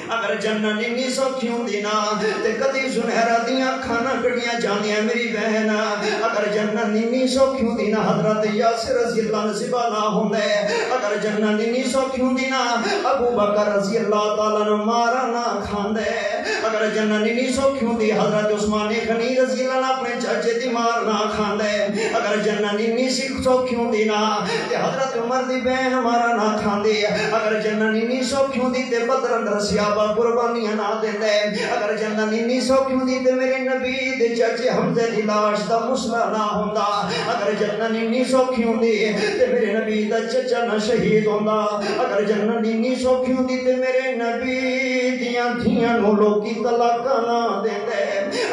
اگر جنت اتنی سوکھی ہوندی نا تے کدی سنہرا دیاں اکھاں نہ کڑیاں جاندیاں میری بہن اگر جنت اتنی سوکھی ہوندی نا حضرت یاسر رضی اللہ نصیبہ نہ ہوندے اگر جنت اتنی سوکھی ہوندی نا ابو بکر رضی اللہ تعالیٰ نہ مارا نہ کھاندے اگر جنت اتنی سوکھی ہوندی حضرت عثمان غنی رضی اللہ اپنے چاچے دی مار نہ کھاندے اگر جنت اتنی سوکھی ہوندی نا تے حضرت عمر دی بہن مارا نہ کھاندی اگر جنت اتنی سوکھی ہوندی تے بدر اندر صحابہ قربانیاں نہ دیندے اگر جنت اتنی سوکھی ہوندی تے میرے نبی دے چاچے حمزے دی لاش دا مسئلہ نہ ہوندا اگر جنت اتنی سوکھی ہوندی تے میرے نبی دا چچا نہ شہید ہوندا اگر جنت اتنی سوکھی ہوندی تے میرے نبی دیاں دھیاں نوں لوکی طلاق نہ دیندے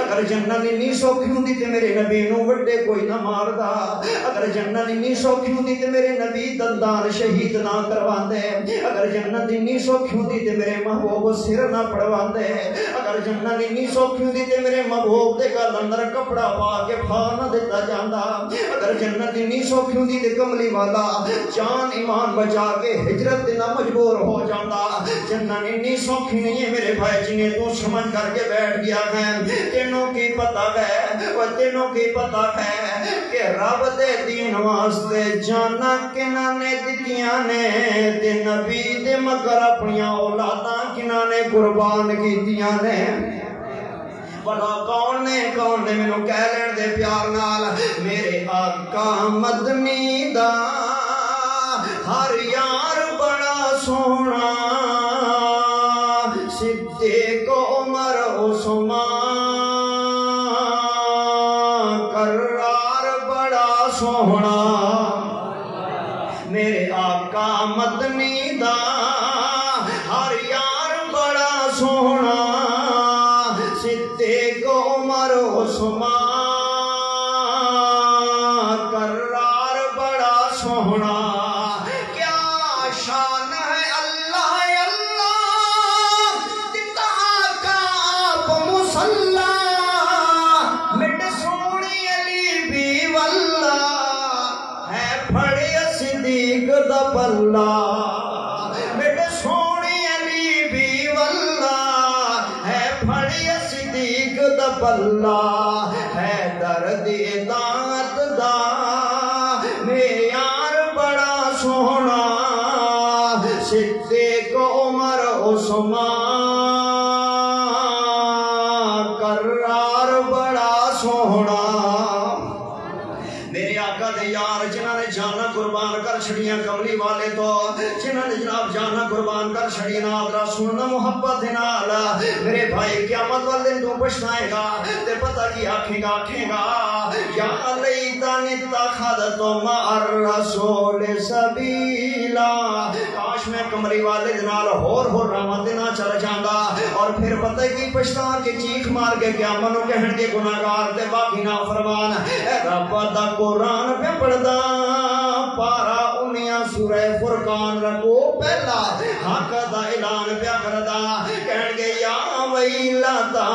اگر جنت اتنی سوکھی ہوندی تے میرے نبی نوں وڈے کوئی نہ ماردا اگر جنت اتنی سوکھی ہوندی تے میرے نبی دندان شہید نہ کرواندے اگر جنت اتنی سوکھی ہوندی تے میرے محبوب سر نہ پڑواندے اگر جنت اتنی سوکھی ہوندی تے میرے محبوب دے گل اندر کپڑا پا کے پھا نہ دتا جاندا اگر جنت اتنی سوکھی ہوندی تے کملی والا جان ایمان بچا کے ہجرت تے نہ مجبور ہو جاندا جنت اتنی سوکھی نہیں ہے میرے بھائی جنہیں تو سمجھ کر کے بیٹھ گیا ہے تینوں کی پتہ ہے وہ تینوں کی پتہ ہے کہ رب دے دین واسطے جانا کناں نے دتیاں نے تے نبی دے مگر اپنیاں اولاداں کناں نے قربان کیتیاں نے بلا کون نے مینوں کہہ لین دے پیار نال میرے آقا مدنی دا ہر یار بڑا سونا صدیق عمر عثمان کرار بڑا سونا میرے آقا مدنی دا ہر یار بڑا سونا صدیق عمر عثمان کرار بڑا سونا کیا شان ہے اللہ اللہ دیتا کا آپ مسلح مٹ سونی علی بھی واللہ ہے پھڑے صدیق دا پلہ مٹ سونی علی بھی واللہ ہے پھڑے صدیق دا پلہ ہے درد اطاعت دا معیار بڑا سونا صدیق عمر عثمان کرار بڑا سونا میرے آقا دے یار جنہاں نے جانا قربان کر چھڑیاں کملی والے تو جنہاں نے جناب جانا قربان کر چھڑی نادرہ سننا محبت نال میرے بھائی قیامت والے دن تو پچھتائے گا تے پتہ کی آکھیں گا یا لیتنی اتخذت مع الرسول سبیلا کاش میں کمری والے دنال ہور راواں دینا چل جاندا اور پھر پتہ کی پچھتا کے چیخ مار کے قیامت نوں کہن کے گناہگار تے باقی نافرمان اے رب دا قرآن پہ پڑھدا پارا انیاں سورہ فرقان رکو پہلا حق دا اعلان پیا کردا کہن گے یا ویلتا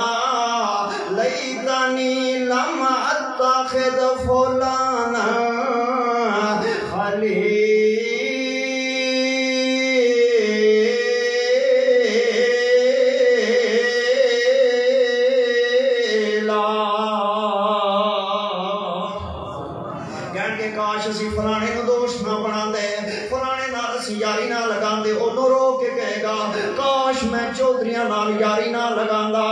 لیتنی لم اتخذ فلانا خلیلا کہن کے کاش اسی فلانے نو دوست نہ بنا دے فلانے نال اسی یاری نہ لگا دے اونوں رو کے کہے گا کاش میں چودھریاں نال یاری نہ لگاندا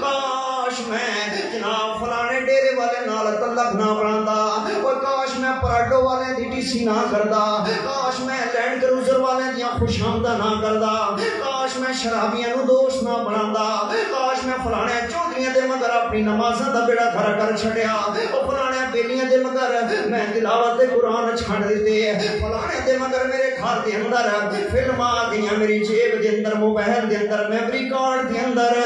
کاش میں جناب فلانے ڈیرے والے نال تعلق نہ بناندا اور کاش میں پراڈو والے دی ٹی سی نہ کردا کاش میں لینڈ کروزر والے دیاں خوشامدہ نہ کردا کاش میں شرابیاں نو دوست نہ بناندا کاش میں فلانے چودھریاں دے مگر اپنی نمازاں دا بیڑا گھر کر چھڑیا او فلانے بیلیاں دے مگر میں تلاوت قرآن چھڑ دیتے فلانے دے مگر میرے گھر دے اندر فلم آ گئی میری جیب دے اندر موبائل دے اندر میموری کارڈ دے اندر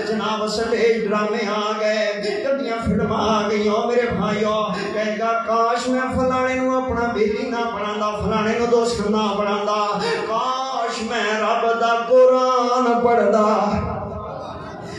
جناب سٹیج ڈرامے آ گئے کدیاں فلم آ گئی میرے بھائیو کہے گا کاش میں فلانے نو اپنا بیلی نہ بنانا فلانے نو دوست نہ بنانا کاش میں رب دا قرآن پڑھدا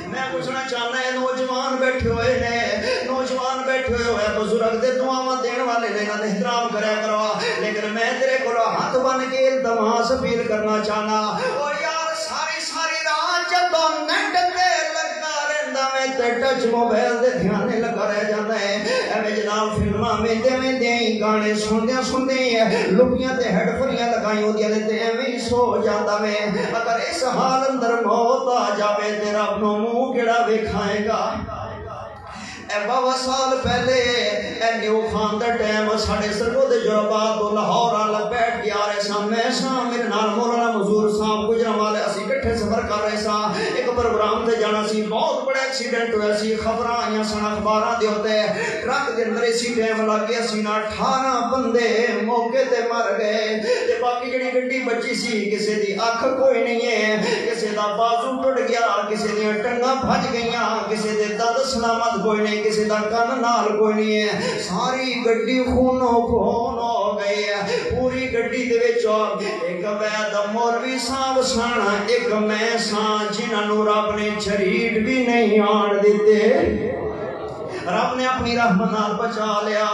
میں پوچھنا چاہنا ہے نوجوان بیٹھے ہوئے نے نوجوان بیٹھے ہوئے بزرگ دے دعاواں دین والے نے انہاں دا احترام کریا کرو لیکن میں تیرے کول ہاتھ بن کے التماس اپیل کرنا چاہنا او یار ساری رات جدوں نیٹ تے لگا رہندا میں تے ٹچ موبائل دے دھیانے لگا رہ جاندا ہے ایویں جناب فلماں ویندے گانے سندے لکیاں تے ہیڈ فونیاں لگائی ہوندیاں نے تے ایویں سو جاندا میں اگر اس حال اندر موت آ جاوے تے رب نو منہ کیڑا ویکھائے گا بابا سال پہلے نیو خان دا ٹائم ساڑھے سرگو دے جربات تو لاہور آلہ بیٹھ گیا رہے سا میں سا میرے نال مولانا مزور صاحب گجرم والے اسی کٹھے سفر کر رہے سا ایک پروگرام تے جانا سی بہت بڑے ایکسیڈنٹ ہوئے سی خبراں آئیاں سن اخباراں دے ہوتے ٹرک دے اندر اسی ٹائم لگ گیا سی نا 18 بندے موقع تے مر گئے تے باقی جڑی گڈی بچی سی کسے دی اکھ کوئی نہیں ہے کسے دا بازو ٹوٹ گیا کسے دی ٹنگاں بھج گئیاں کسے دے دند سلامت کوئی نہیں کسی دا کن نال کوئی نہیں ہے ساری گڈی خونوں خون ہو گئی ہے پوری گڈی دے وچ ایک وید مولوی صاحب سن ایک میں سان جنہاں نوں رب نے چریٹ بھی نہیں آن دیتے رب نے اپنی رحمت نال بچا لیا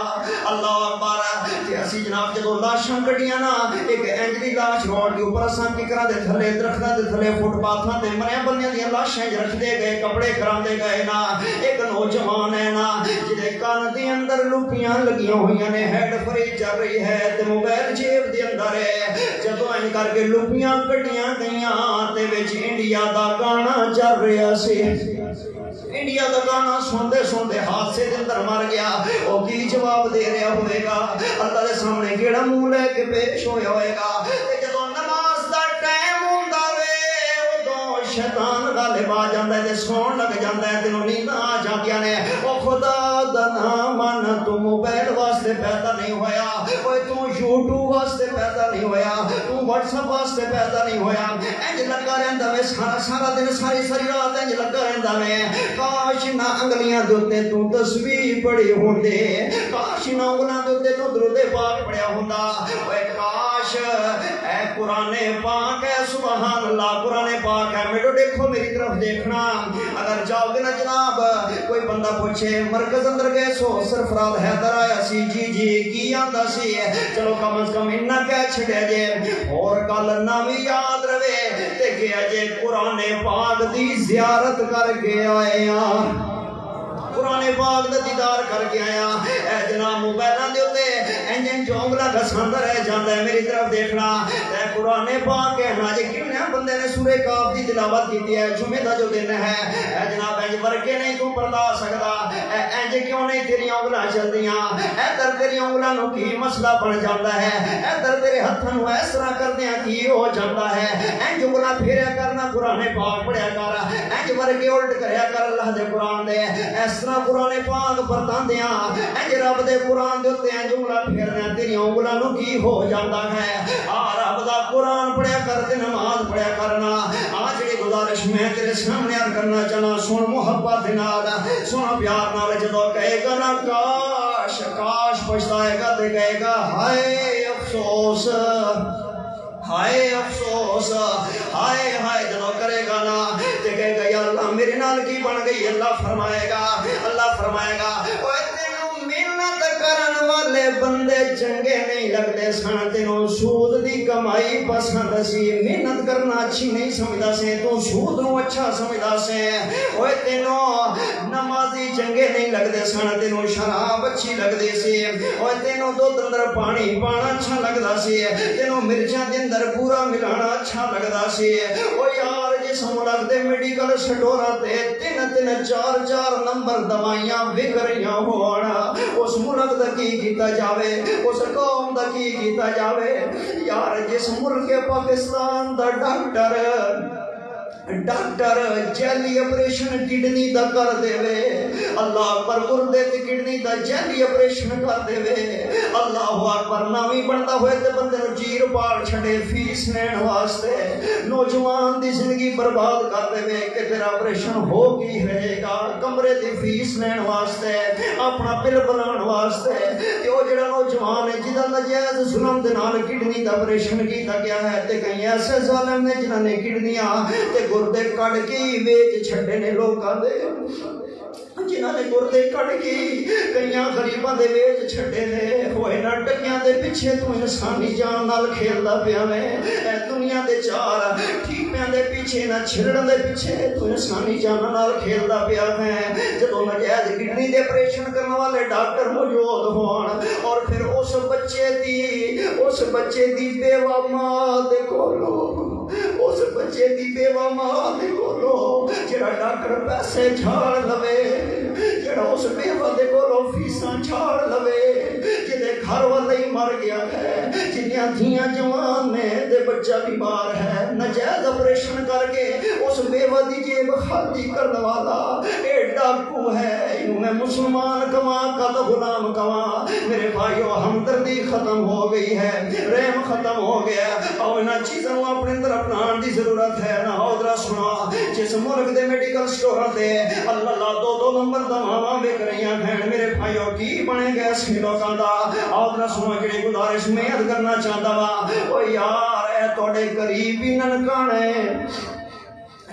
اللہ اکبر تے اسی جناب جدوں لاشاں کڈیاں نا ایک انجلی لاش روڈ دے اوپر اساں ککراں دے تھلے درختاں دے تھلے فٹ پاتھاں تے مریا بندیاں دی لاشاں رکھ دے گئے کپڑے کراندے گئے نا ایک نوجوان ہے نا جدے کان دے اندر لوپیاں لگیاں ہوئیاں نے ہیڈ فری چل رہی ہے تے موبائل جیب دے اندر ہے جدوں این کر کے لوپیاں کڈیاں گئیاں تے وچ انڈیا دا گانا چل رہا سی انڈیا دا گانا سندے حادثے دے اندر مر گیا او کی جواب دے رہا ہوئے گا اللہ دے سامنے کیڑا منہ لے کے پیش ہویا ہوئے گا تے جدوں نماز دا ٹائم ہوندا وے اودوں شیطان غالب آ جاندا ہے تے سون لگ جاندا ہے تینوں نیند آ جاندیاں نے او خدا دا نام من تو موبائل واسطے پیدا نہیں ہویا اوے تو یوٹیوب واسطے پیدا نہیں ہویا تو واٹس ایپ واسطے پیدا نہیں ہویا انج لگا رہندا وے سارا دن ساری رات انج لگا رہندا وے کاش نہ انگلیاں دے اوتے تو تسبیح پڑھی ہوندے کاش نہ انگلاں دے اوتے تو درود پاک پڑھیا ہوندا اوے کاش اے قرآن پاک ہے سبحان اللہ قرآن پاک ہے میرے دیکھو میری طرف دیکھنا اگر جاؤ گے نا جناب کوئی بندہ پوچھے مرکز اندر گئے سو سرفراز حیدر آیا سی جی کی آندا سی چلو کم از کم انہاں کہہ چھڑیا جے اور کل نامی یاد رہے تے گیا جے قرآن پاک دی زیارت کر کے آئے قرآن پاک دا دیدار کر کے آیا اے جناب موبائلاں دے اوتے انجن جونگلا گھساندا رہ جاندا ہے میری طرف دیکھنا اے قرآن پاک کہنا جے کنے بندے نے سورہ کاف دی تلاوت کیتی ہے جمعے دا جو دن ہے اے جناب انج ورگے نہیں تو پڑھا سکدا اے انج کیوں نہیں تیری انگلاں چلدیاں اے در تیری انگلاں نو کی مسئلہ بن جاندا ہے اے در تیرے ہتھاں نو اس طرح کردیاں کی ہو جاندا ہے انج انگلاں پھیریا کرنا قرآن پاک پڑھیا کر انج ورگے الٹ کریا کر اللہ دے قرآن دے اس طرح قرآن پاک پڑھاندیاں انج رب دے قرآن دے اوتے انج انگلاں پھیرنا تیری انگلاں نو کی ہو جاندا ہے آ رب دا قرآن پڑھیا کر تے نماز پڑھیا کرنا آ جڑی گزارش میں تیرے سامنے عرض کرنا چاہنا سن محبت نال سن پیار نال جدوں کہے گا نا کاش پچھتائے گا تے کہے گا ہائے افسوس ہائے افسوس ہائے جدوں کرے گا نا تے کہے گا یا اللہ میرے نال کی بن گئی اللہ فرمائے گا اوے تینوں محنت کرن والے بندے چنگے نہیں لگدے سن تینوں سود دی کمائی پسند سی محنت کرنا اچھی نہیں سمجھدا سی تو سود نو اچھا سمجھدا سی اوے تینوں نمازی چنگے نہیں لگدے سن تینوں شراب اچھی لگدی سی اوے تینوں دودھ اندر پانی پانا اچھا لگدا سی تینوں مرچاں دے اندر پورا ملانا اچھا لگدا سی او یار جس ملک دے میڈیکل سٹوراں تے تین چار نمبر دوائیاں وک رہیاں ہون اس ملک دا کی کیتا جاوے اس قوم دا کی کیتا جاوے یار جس ملک پاکستان دا ڈاکٹر ڈاکٹر جیلی آپریشن کڈنی دا کر دے وے اللہ پر گردے تے کڈنی دا جیلی آپریشن کر دے وے اللہ اکبر ناویں بندا ہوئے تے بندے نو چیر پاڑ چھڑے فیس لین واسطے نوجوان دی زندگی برباد کر دے وے کہ تیرا آپریشن ہو کی رہے گا کمرے دی فیس لین واسطے اپنا بل بنان واسطے تے او جڑا نوجوان ہے جدا ناجائز ظلم دے نال کڈنی دا آپریشن کیتا گیا ہے تے کئی ایسے ظالم نے جنہاں نے کڈنیاں تے گردے کٹ کے ویچ چھڑے نے لوکاں دے جنہاں نے گردے کٹ کے کئیاں غریباں دے ویچ چھڑے نے ہوئے نہ ٹکیاں دے پیچھے تو انسانی جان نال کھیلدا پیا میں اے دنیا دے چار ٹھیپیاں دے پیچھے نہ چھڑن دے پیچھے تو انسانی جان نال کھیلدا پیا میں جدوں ناجائز کڈنی دے آپریشن کرنے والے ڈاکٹر موجود ہون اور پھر اس بچے دی بیوہ ماں دے کولوں اس بچے دی بیوہ ماں دے کولوں جڑا ڈاکٹر پیسے چھاڑ لوے جڑا اس بیوہ دے کولوں فیساں چھاڑ لوے جدے گھر والے ہی مر گیا ہے جنیاں دھیاں جوان نے دے بچہ بیمار ہے ناجائز آپریشن کر کے اس بیوہ دی جیب خالی کرنے والا اے ڈاکو ہے انہوں میں مسلمان کماں کا تو غلام کماں میرے بھائیو ہمدردی ختم ہو گئی ہے رحم ختم ہو گیا اور انہاں چیزوں اپنے اندر اپنان دی ضرورت ہے نہ حوضرہ سنا جس ملک دے میڈیکل سٹورہ دے اللہ دو نمبر دماغاں بک رہیاں بہن میرے بھائیو کی بنے گئے اس لوکاں دا حوضرہ سنا جڑی گزارش میں عرض کرنا چاہتا وا او یار اے توڑے قریبی ننکانے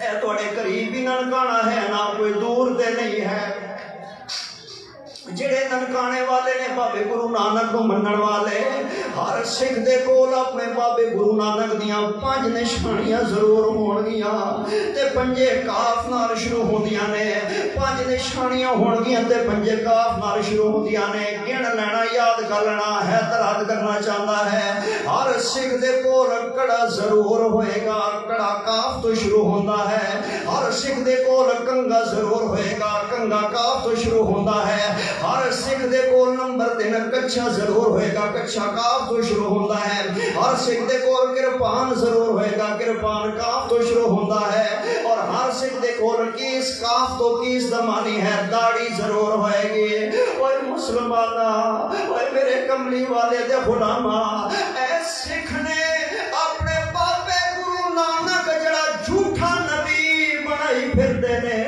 اے توڑے قریبی ننکانا ہے نہ کوئی دور دے نہیں ہے جڑے ننکانے والے نے بابے گرو نانک کو منن والے ہر سکھ دے کول اپنے بابے گرو نانک دیاں 5 نشانیاں ضرور ہون گیاں تے 5 کاف نال شروع ہوندیاں نے 5 نشانیاں ہون گیاں تے 5 کاف نال شروع ہوندیاں نے گن لینا یاد کر لینا ہے تراد کرنا چاہتا ہے ہر سکھ دے کول کڑا ضرور ہوئے گا کڑا کاف تو شروع ہوندا ہے ہر سکھ دے کول کنگا ضرور ہوئے گا کنگا کاف تو شروع ہوندا ہے ہر سکھ دے کول نمبر 3 کچھا ضرور ہوئے گا کچھا کاف تو شروع ہوتا ہے ہر سکھ دے کول کرپان ضرور ہوئے گا کرپان کاف تو شروع ہوتا ہے اور ہر سکھ دے کول کیس کاف تو کیس دمانی ہے داڑھی ضرور ہوئے گی اوے مسلمانہ اوے میرے کملی والے دے غلامہ اے سکھ نے اپنے بابے گرو نانک جڑا جھوٹا نبی بنائی پھر دے نے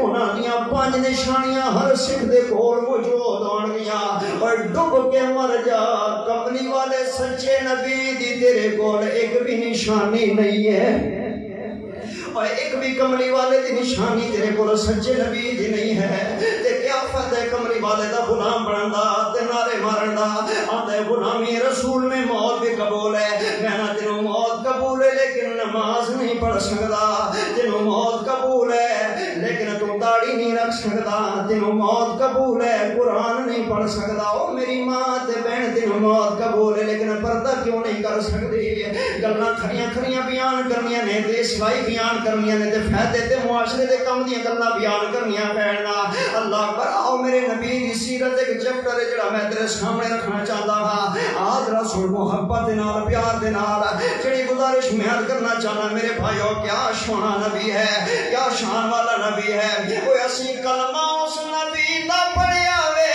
انہاں دیاں 5 نشانیاں ہر سکھ دے کول موجود ہون گیاں اور ڈب کے مر جا کملی والے سچے نبی دی تیرے کول ایک بھی نشانی نہیں ہے اور ایک بھی کملی والے دی نشانی تیرے کول سچے نبی دی نہیں ہے تے کیا فائدہ کملی والے دا غلام بنن دا تے نعرے مارن دا آندے غلامی رسول میں موت بھی قبول ہے میں نہ تینوں موت قبول ہے لیکن نماز نہیں پڑھ سکدا تینوں موت قبول ہے لیکن تو داڑھی نہیں رکھ سکدا تینوں موت قبول ہے قرآن نہیں پڑھ سکدا او میری ماں تے بہن تینوں موت قبول ہے لیکن پردہ کیوں نہیں کر سکدی گلاں کھڑیاں بیان کرنیاں نے تے سلائی بیان کرنیاں نے تے فائدے تے معاشرے دے کم دیاں گلاں بیان کرنیاں پینا اللہ پر آؤ میرے نبی دی سیرت ایک چیپٹر ہے جڑا میں تیرے سامنے رکھنا چاہتا ہاں آج رسول محبت دے نال پیار دے نال جڑی گزارش میں عرض کرنا چاہنا میرے بھائیو کیا سونا نبی ہے کیا شان والا نبی ہے کوئی اسی کلمہ اس نبی دا پڑھیا وے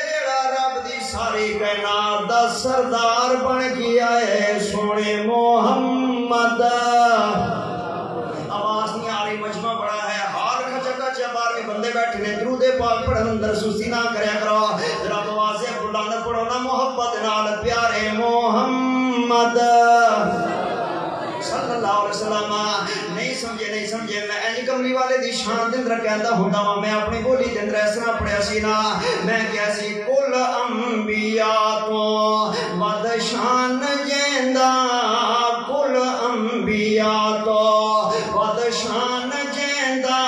جڑا رب دی ساری کائنات دا سردار بن کے آئے سونے محمد آواز نہیں آ رہی مجمع بڑا ہے ہار کھچا کھچا بار کے بندے بیٹھے نے درود پاک پڑھن اندر سستی نہ کریا کرو ذرا آواز بلند پڑھو نا محبت نال پیارے محمد صلی اللہ علیہ وسلم نہیں سمجھے میں اینج کملی والے دی شان دے اندر کہندا ہوندا وا میں اپنی بولی دے اندر اس طرح پڑھیا سی نا میں کہیا سی کل انبیاء تو ود شان جیندا کل انبیاء تو ود شان جیندا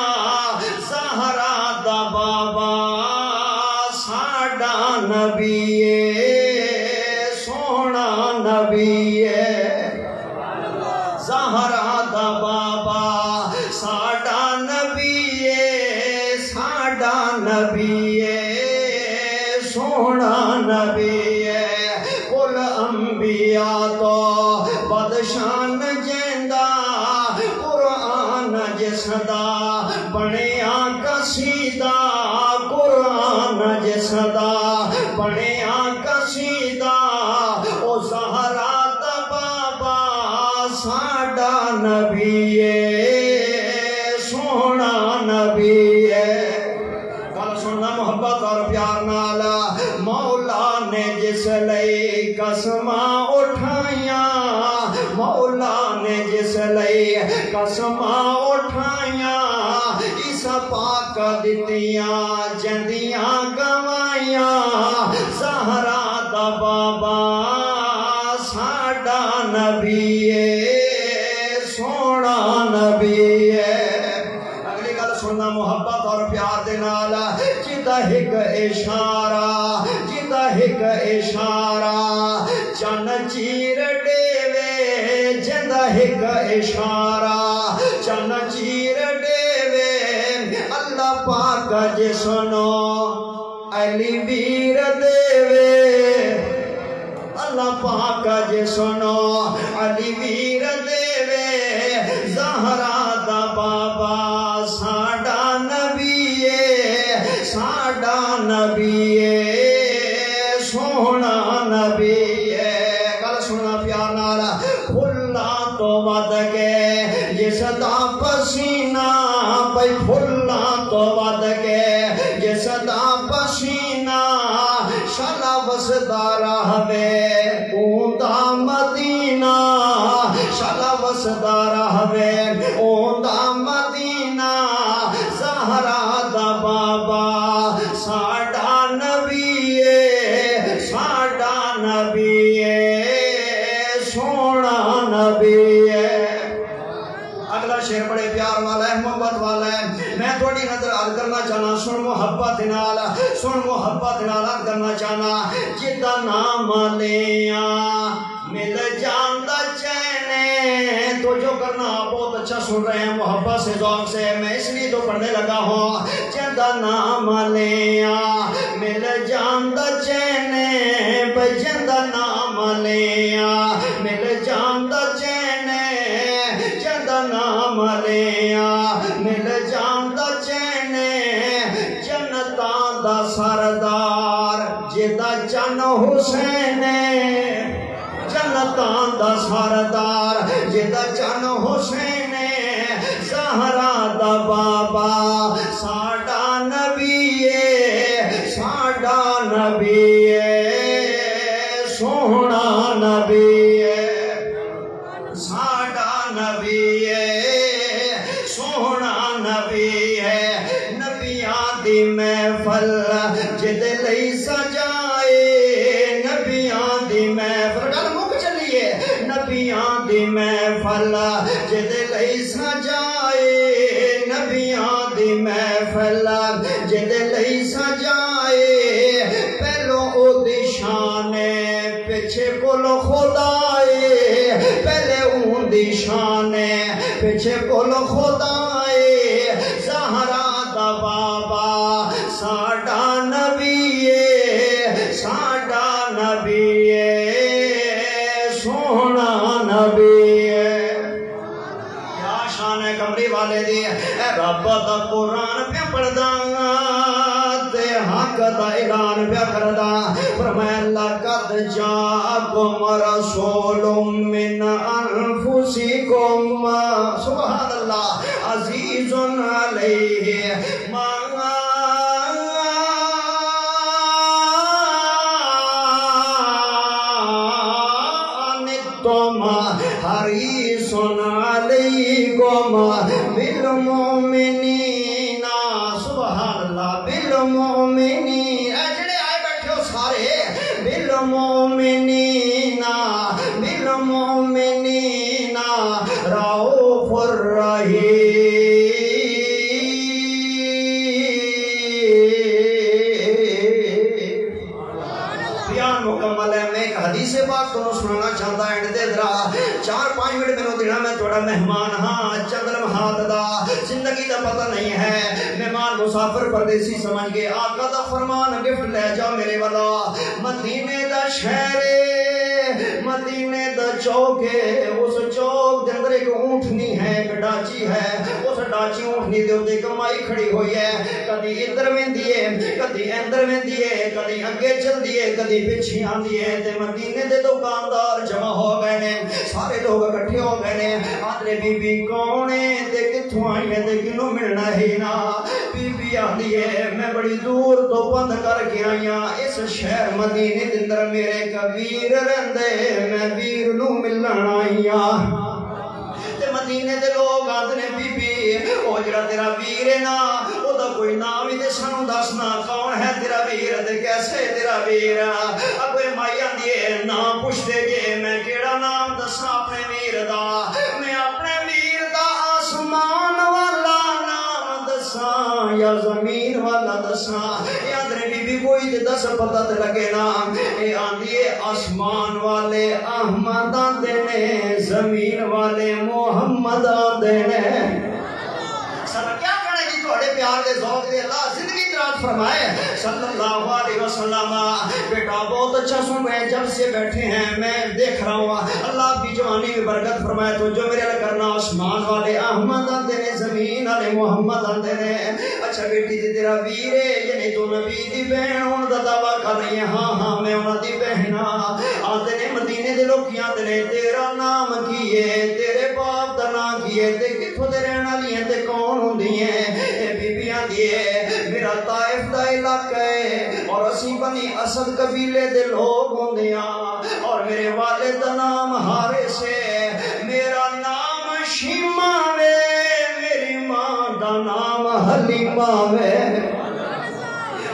زہرا دا بابا ساڈا نبی سونا نبی زہرا دا بابا ساڈا نبی ساڈا نبی سونا نبی کل انبیاء تو بدشان جیندا قرآن جسدا بنیا قصیدہ قرآن جسدا بنیا قصیدہ او زہرا دا بابا ساڈا نبی سونا نبی گل سننا محبت اور پیار نال مولا نے جس لئی قسماں اٹھائیاں مولا نے جس لئی قسماں اٹھائیاں عیسیٰ پاک دتیاں جندیاں گوائیاں زہرا دا بابا ساڈا نبی سونا نبی اگلی گل سننا محبت اور پیار دے نال جدا ایک اشارہ جدا ایک اشارہ چن چیر ڈیوے جدا ایک اشارہ چن چیر ڈیوے اللہ پاک جے سنو علی ویر دیوے اللہ پاک جے سنو علی ویر دیوے زہرا دا بابا ساڈا نبی ساڈا نبی سونا نبی گل سننا پیار نال پھلاں تو ود کے جس دا پسینہ بھائی پھلاں تو ود کے جس دا پسینہ شالا وسدا رہوے اوندا مدینہ شالا وسدا رہوے اوندا مدینہ زہرا دا بابا ساڈا نبی ساڈا نبی سونا نبی اگلا شعر بڑے پیار والا ہے محبت والا ہے میں تھوڑی نظر عرض کرنا چاہنا سن محبت نال عرض کرنا چاہنا جدا نام لیاں مل جاندا چینے تو جو کرنا بہت اچھا سن رہے ہیں محبت سے ذوق سے میں اس لیے تو پڑھنے لگا ہوں جدا نام لیاں مل جاندا چینے جدا نام لیاں مل جاندا چینے جدا نام لیاں مل جاندا چینے جنتاں دا سردار جدا چن حسین جنتاں دا سردار جدا چن حسین زہرا دا بابا ساڈا نبی ساڈا نبی سونا نبی ساڈا نبی سونا نبی ہے نبیاں دی محفل جد لئی سجائے نبیاں دی محفل گل مک چلیے نبیاں دی محفل جد لئی سجائے نبیاں دی محفل جد لئی سجائے پہلو او دی شان پیچھے کولو خدائے پہلے اون دی شان پیچھے کولو خدائے زہرا دا بابا ساڈا نبی ساڈا نبی سونا نبی کیا شان ہے کمری والے دی اے رب دا قرآن پہ پڑھدا تے حق دا اعلان پہ کردا فرمایا لقد جاءکم رسول من انفسکم سبحان اللہ عزیز علیہ ما عنتم حریص علیکم بالمؤمنین سبحان اللہ بالمؤمنین جڑے آئے بیٹھے ہو سارے بالمؤمنین بالمؤمنین رؤوف الرحیم مکمل ہے میں ایک حدیث پاک تو سنانا چاہتا ہے دے ذرا 4-5 منٹ میں دینا میں تھوڑا مہمان ہاں چند لمحات دا زندگی دا پتہ نہیں ہے مہمان مسافر پردیسی سمجھ کے آقا دا فرمان گفٹ لے جا میرے والا مدینے دا شہر چوک ہے اس چوک دے اندر ایک اونٹنی ہے ایک ڈاچی ہے اس ڈاچی چاچی اونٹنی دے اوتے کمائی کھڑی ہوئی ہے کدی ادھر ویندی ہے کدی اندر ویندی ہے کدی اگے چلدی ہے کدی پیچھے آندی ہے تے مدینے دے دکاندار جمع ہو گئے نے سارے لوگ اکٹھے ہو گئے نے آندے بی بی کون ہے تے کتھوں آئی ہے تے کنوں ملنا ہے نا بی بی آندی ہے میں بڑی دور تو بند کر کے آئی ہاں اس شہر مدینے دے اندر میرے کبیر رہندے میں ویر نو ملن آئی ہاں تے مدینے دے لوگ آندے بی بی او جڑا تیرا ویر ہے نا او دا کوئی نام ہی تے سانوں دسنا کون ہے تیرا ویر تے کیسے تیرا ویر اگے مائی آندی ہے نام پوچھدے جے میں کیڑا نام دساں اپنے ویر دا میں اپنے ویر دا آسمان والا نام دساں یا زمین والا دساں یاد رے بی بی کوئی تے دس پتہ تے لگے نا اے آندی ہے آسمان والے احمد آندے نے زمین والے محمد آندے نے سارا کیا کہنا جی تھوڑے پیار دے ذوق دے اللہ زندگی دراز فرمائے صلی اللہ علیہ وسلم بیٹا بہت اچھا سن رہے ہیں جب سے بیٹھے ہیں میں دیکھ رہا ہوں اللہ کی جوانی میں برکت فرمائے تو جو میرے لئے کرنا آسمان والے احمد آندے نے زمین والے محمد آندے نے اچھا بیٹی دی تیرا ویر ہے یعنی تو نبی دی بہن ان دا دعویٰ کر رہی ہے ہاں میں انہاں دی بہن آندے نے مدینے دے لوگ آندے نے تیرا نام کی ہے تیرے باپ دا نام کی ہے تے کتھوں دے رہن والی ہیں تے کون ہوندی ہیں اے بی بی آندی ہے میرا طائف دا علاقہ ہے اور اسی بنی اسد قبیلے دے لوگ ہوندے ہاں اور میرے والد دا نام حارث ہے میرا نام شیما ہے میری ماں دا نام حلیمہ ہے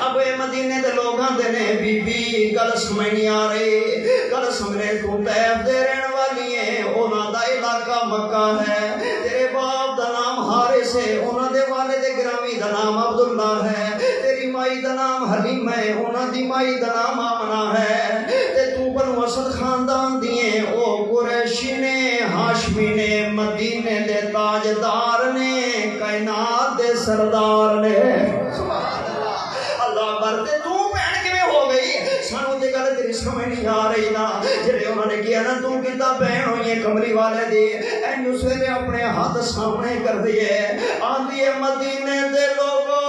اب اے مدینے دے لوگ آندے نے بی بی گل سمجھ نہیں آ رہی گل سمجھے تو طائف دے رہن والی ہیں انہاں دا علاقہ مکہ ہے تیرے باپ دا نام حارث ہے انہاں دے والد گرامی دا نام عبداللہ ہے تیری مائی دا نام حلیم ہے انہاں دی مائی دا نام آمنہ ہے تے تو بنو اسد خاندان دیئے او قریشی نے ہاشمی نے مدینے دے تاجدار نے کائنات دے سردار نے اللہ برتے تو بہن کے میں ہو گئی سانو دے گل تیری سمجھ نہیں آ رہی نا جڑے انہوں نے کیا نا تو کتا بہن ہوئی ہے کملی والے دی اینو سویرے اپنے ہاتھ سامنے کر دیئے آندھی ہے مدینے دے لوگوں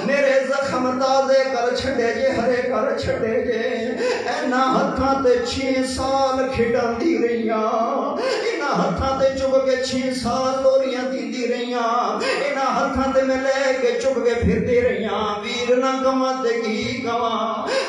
میرے زخم تازے کر چھڑے جے ہرے کر چھڑے جے اینا ہتھاں تے 6 سال کھڑان دی رہیاں اینا ہتھاں تے چپ کے 6 سال لوریاں دی رہیاں اینا ہتھاں تے میں لے کے چپ کے پھر دی رہیاں ویر نہ کماتے کی کما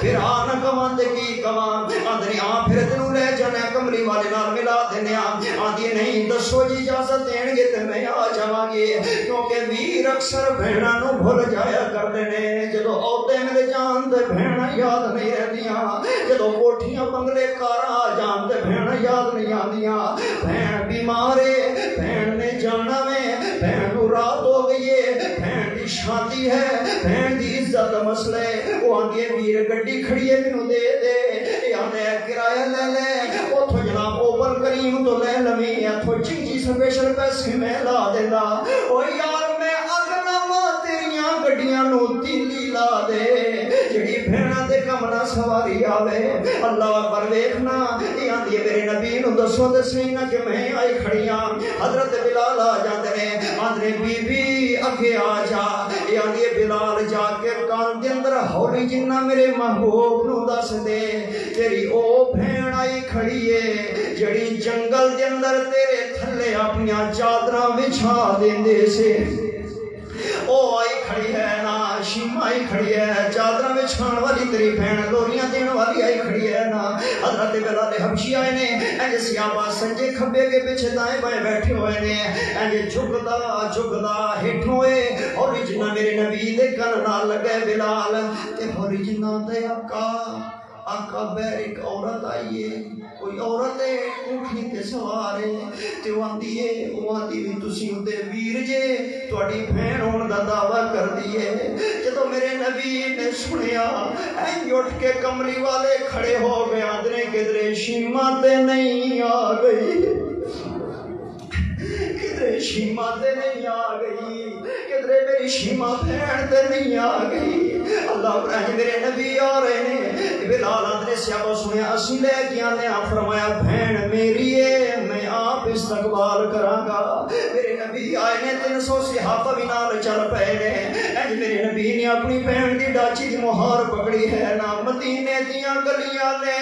پھر نہ کماتے کی کما آدھری پھر تنوں لے جانے کملی والے نال ملا دینے آدھی نہیں دسو جی اجازت دین گے تے میں آ جاواں گے کیونکہ ویر اکثر بہناں نو بھول جایا کردے نے جدو عورتیں مل جان تے بہناں یاد نہیں رہندیاں جدو کوٹھیاں بنگلے کاراں آ جان تے بہناں یاد نہیں آندیاں بہن بیمار ہے بہن نے جانا میں بہن نو رات ہو گئی ہے بہن دی شادی ہے بہن دی عزت مسئلے وہ آندھی ویر گڈی کھڑی ہے مینوں دے دے یہ آندھے کرایہ لے لے اوتھوں جناب اوپر کریم تو لے لمی اتھوں چنگی سپیشل پیسے میں لا دیندا او یار میں اگلا تیریاں گڈیاں نو تیلی لا دے جڑی بہناں دے کم نہ سواری آوے اللہ اکبر ویکھنا یہ آندھی میرے نبی نو دسو تے صحیح نہ کہ میں آئی کھڑیاں حضرت بلال آ جاندے نے آندھے بی بی اگے آ جا یہ آندھی بلال جا کے کان دے اندر ہولی جنہ میرے محبوب نو دس دے تیری او بہن آئی کھڑی ہے جڑی جنگل دے اندر تیرے تھلے اپنیاں چادراں بچھا دیندے سے او آئی کھڑی ہے نا شیما آئی کھڑی ہے چادرہ میں چھان والی تیری بہن لوریاں دین والی آئی کھڑی ہے نا حضرت بلال حبشی آئے نے اینجے سیابہ سنجے کھبے کے پیچھے دائیں بائیں بیٹھے ہوئے نے اینجے جھکدا ہٹ ہوئے اور جنہ میرے نبی دے کن نہ لگے بلال تے اور جنہ دے آقا بیر ایک عورت آئیے کوئی عورت ہے اونٹنی تے سوار ہے تے واندی ہے واندی بھی تسی اندے ویر جے تواڈی بہن ہون دا دعویٰ کر دیے جدوں میرے نبی نے سنیا این اٹھ کے کملی والے کھڑے ہو گئے آندنے کدرے شیما تے نہیں آ گئی کدرے شیما تے نہیں آ گئی کدرے میری شیما بہن تے نہیں آ گئی اللہ ابراہیم میرے نبی آ رہے ہیں بلال آدھنے سیابہ سنیا اسی لے کیا نے فرمایا بہن میری ہے میں آپ استقبال کرانگا. میرے نبی آئے نے 300 صحابہ بھی نال چل پے نے. اج میرے نبی نے اپنی بہن دی ڈاچی دی مہار پکڑی ہے نا مدینے دیاں گلیاں نے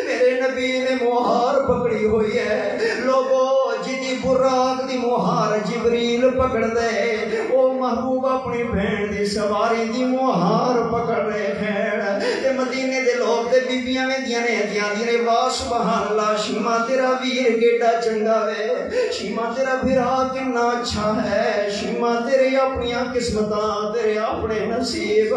میرے نبی نے مہار پکڑی ہوئی ہے. لوگو جدی براق دی مہار جبریل پکڑ دے او محبوب اپنی بہن دی سواری دی مہار پکڑ رہے ہیں. تے مدینے دے لوگ تے بیبیاں ویندیاں نے دیاں واہ سبحان اللہ شیما تیرا ویر کیڈا چنگا وے شیما تیرا بھرا کنا اچھا ہے شیما تیرے اپنی قسمتاں تیرے اپنے نصیب.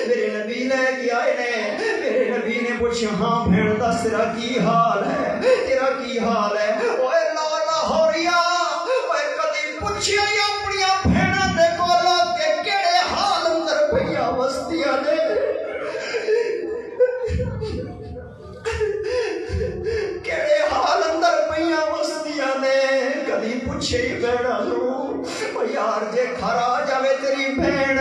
میرے نبی لے کے آئے نے. میرے نبی نے پوچھا ہاں بہن دس تیرا کی حال ہے تیرا کی حال ہے. اوے لالا ہوریا اوے کدی پوچھیا اپنی بہناں دے کولوں کہ کیڑے حال اندر پئیاں وستیاں نے کیڑے حال اندر پئیاں وستیاں نے کدی پوچھے بہناں نوں او یار جے گھر آ جاوے تیری بہن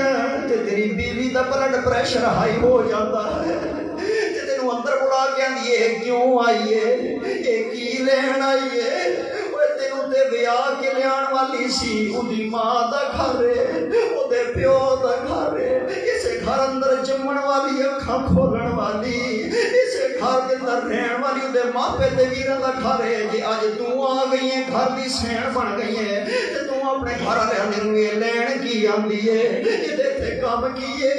تے تیری بیوی دا بلڈ پریشر ہائی ہو جاتا ہے تے تینوں اندر بلا کے آندی اے کیوں آئیے اے کی لین آئیے اوے تینوں تے بیاہ کے لیان والی سی اودی ماں دا گھر او دے پیو دا گھر اسے گھر اندر جمن والی اکھاں کھولن والی اسے گھر دے اندر رہن والی اودے ماپے تے ویراں دا گھر ہے. جے اج تو آ گئی ہے گھر دی سین بن گئی ہے تے تو اپنے گھر والے نوں اے لین کی آندی ہے ایدے تے کم کی ہے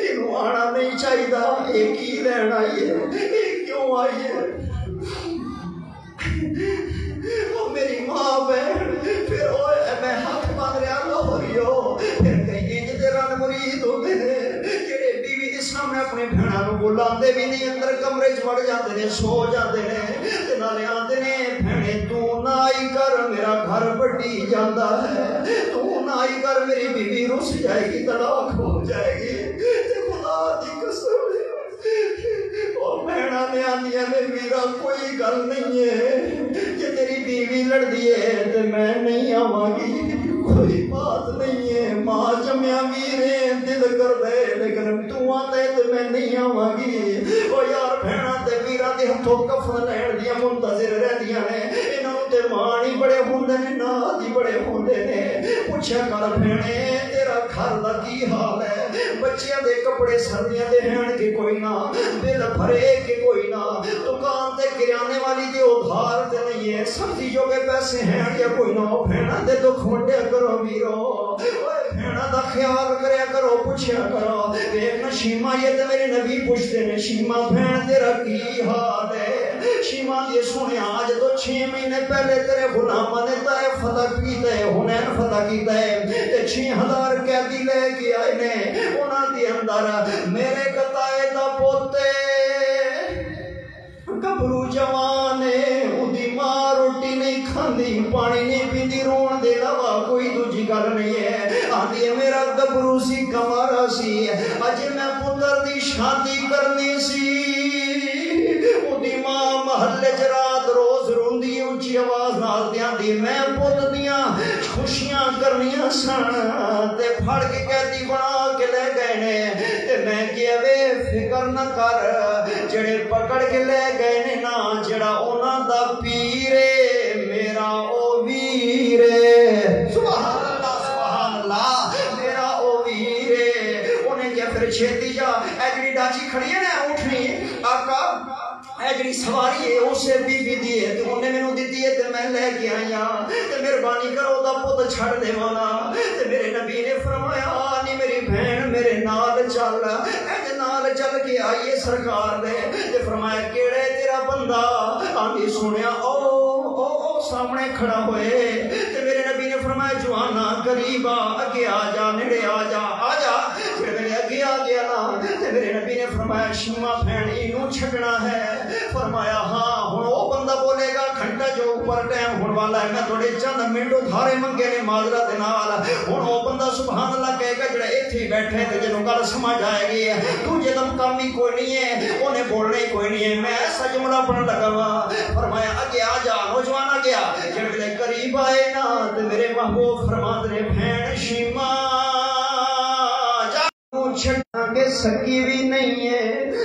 اینوں آنا نہیں چاہیدا اے کی لین آئی ہے اے کیوں آئی ہے. او میری ماں بہن پھر اوے میں ہاتھ باندھ رہا لاہوریو پھر کہیں انج دے رن مرید ہوندے نے جڑے بیوی دے سامنے اپنے بہناں نوں بلاندے بھی نہیں اندر کمرے چ وڑ جاندے نے سو جاندے نے تے نالے آندے نے بہنے تو نہ آئی کر میرا گھر بٹی جاندا ہے تو نہ آئی کر میری بیوی رس جائے گی طلاق ہو جائے گی تے خدا دی قسم بہنا نے آندیاں نے میرا کوئی گل نہیں ہے کہ تیری بیوی لڑ دیے تو میں نہیں آواں گی کوئی بات نہیں ہے ماں جمیا ویرے دل کر دے لیکن تو آتے تو میں نہیں آواں گی. او یار بہنا تے ویرا دے ہتھوں کفن لین دیاں منتظر رہندیاں نے انہاں تے ماں نہیں بڑے ہوندے نے نا دی بڑے ہوندے نے. پوچھیا کر بہنے تیرا گھر دا کی حال ہے بچیاں دے کپڑے سردیاں دے ہیں کہ کوئی نہ بل بھرے کہ کوئی نہ دکان تے کریانے والی دے ادھار تے نہیں ہے سبزی جو کے پیسے ہیں یا کوئی نہ بہنا دے دکھ وڈیا کرو ویرو اوے بہنا دا خیال کریا کرو پوچھیا کرو. ایک نہ شیما یہ تے میرے نبی پوچھتے نے شیما بہن تیرا کی حال ہے. شیما یہ سنیا آج تو 6 مہینے پہلے تیرے غلاماں نے طائف فتح کیتا ہے حنین فتح کیتا ہے تے 6000 قیدی لے کے آئے نے انہاں دے اندر میرے قطائے دا پوتے گبرو جوان اودی ماں روٹی نہیں کھاندی پانی نہیں پیندی رون دے علاوہ کوئی دوجی گل نہیں ہے. آندی ہے میرا گبرو سی کمارا سی اج میں پتر دی شادی کرنی سی اودی ماں محلے چ رات روز روندی اونچی آواز نال دیاندی میں پت دیاں خوشیاں کرنیاں سن تے پھڑ کے قیدی بنا کے لے گئے نے تے میں کیا وے فکر نہ کر جڑے پکڑ کے لے گئے نے نا جڑا انہاں دا پیر میرا او ویر سبحان اللہ میرا او ویر انہیں کیا پھر چھیتی جا اے جڑی ڈاچی کھڑی ہے نا اٹھنی آقا اے جڑی سواری ہے اسے بی بی دی ہے تے انہیں مینوں دتی ہے تے میں لے کے آیا تے مہربانی کرو دا پت چھڑ دیوانا تے میرے نبی نے فرمایا نی میری بہن میرے نال چل اے نال چل کے آئیے سرکار نے تے فرمایا کیڑے تیرا بندہ آندی سنیا او سامنے کھڑا ہوئے تے میرے نبی نے فرمایا جوانا قریب اگے آ جا نیڑے آ جا پھر میں اگے آ گیا نا تے میرے نبی نے فرمایا شیما بہن اینوں چھڈنا ہے فرمایا ہاں ہن او بندہ بولے گا گھنٹہ جو اوپر ٹائم ہون والا ہے میں تھوڑے چند منٹ ادھارے منگے نے معذرت نال ہن او بندہ سبحان اللہ کہے گا جڑا ایتھے بیٹھے تے جنوں گل سمجھ آئے گی دوجے دم کام ہی کوئی نہیں ہے اونے بولنا ہی کوئی نہیں ہے میں ایسا جملہ پڑھن لگا وا فرمایا اگے آ جا نوجوان آ گیا جڑے قریب آئے نا تے میرے محبوب فرماتے نے بہن شیما چھڑا کے سکی بھی نہیں ہے،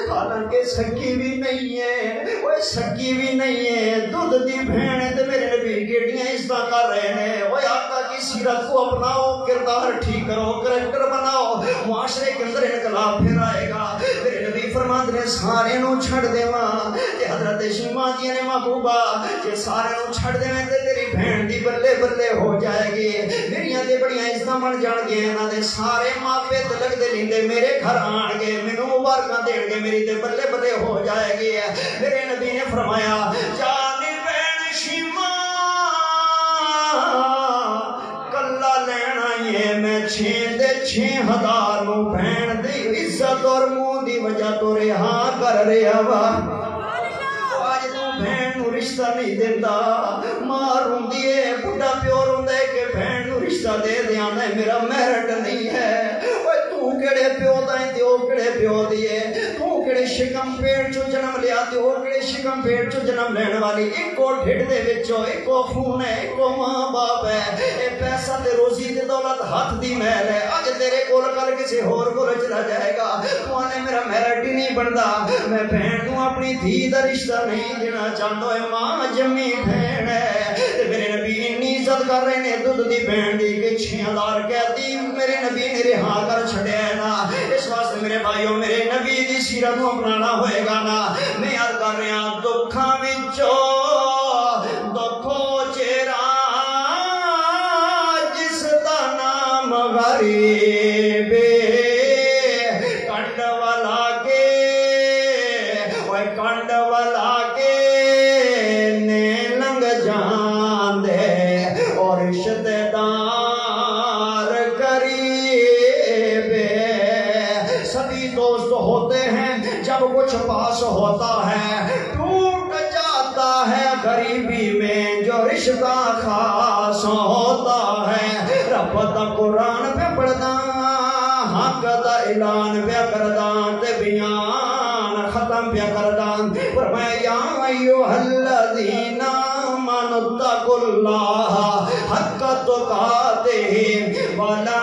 حالانکہ سکی بھی نہیں ہے، وہ سکی بھی نہیں ہے، دودھ دی بہن ہے تے میرے نبی کیڑیاں عزت کر رہے ہیں۔ وہ آقا کی سیرت کو اپناؤ، کردار ٹھیک کرو، کریکٹر بناؤ، معاشرے کے اندر انقلاب پھر آئے گا۔ میرے نبی فرماتے نے سارے نو چھڑ دیواں تے حضرت شیماں دی نے محبوبہ جے سارے نو چھڑ دیویں تے تیری بہن دی بلے بلے ہو جائے گی، میریاں تے بڑیاں عزتاں بن جان گے، انہاں دے سارے ماپے تلک دے لیندے میرے گھر آن گے، مینوں مبارکاں دین گے، میری تے بلے بلے ہو جائے گی۔ میرے نبی نے فرمایا جانی بہن شیماں کلا لینا ہے میں 6,000 نو بہن دی عزت اور منہ دی وجہ تو رہا کر رہا وا۔ آج تو بہن نو رشتہ نہیں دیتا، ماں روندی ہے، بڑھا پیو روندا ہے کہ بہن نو رشتہ دے دیاں میرا میرٹ نہیں ہے۔ تو کیڑے پیو دا ہے تے او کیڑے پیو دی ہے، تو کیڑے شکم پیٹ چو جنم لیا تے او کیڑے شکم پیٹ چو جنم لین والی، ایکو ڈھڈ دے وچوں ایکو خون ہے، ایکو ماں باپ ہے۔ اے پیسہ تے روزی تے دولت ہاتھ دی محل ہے، اج تیرے کول کل کسی ہور کول چلا جائے گا، تو آنے میرا میرٹ ہی نہیں بندا۔ میں بہن نو اپنی دھی دا رشتہ نہیں دینا چاہتا، ہے ماں جمی بہن ہے۔ تے میرے نبی اتنی عزت کر رہے نے دودھ دی بہن دی کہ 6,000 کہتی میرے نبی نے رہا کر چھڑیا ہے نا۔ اس واسطے میرے بھائیوں میرے نبی دی سیرت کو اپنانا ہوئے گا نا۔ میں یاد کر رہا دکھاں وچوں دکھو چہرہ جس دا نام غریب کنڈ والا کے کنڈ والا کے نے لنگ جان دے اور رشتے دار قریب۔ سبھی دوست ہوتے ہیں جب کچھ پاس ہوتا ہے، ٹوٹ جاتا ہے غریبی میں جو رشتہ خاص ہوتا ہے۔ رب دا قرآن پہ پڑھدا، حق دا اعلان پہ کردا تے بیان ختم پہ کردا۔ فرمایا یا ایھا الذین آمنوا اتقوا اللہ حق تقاتہ ولا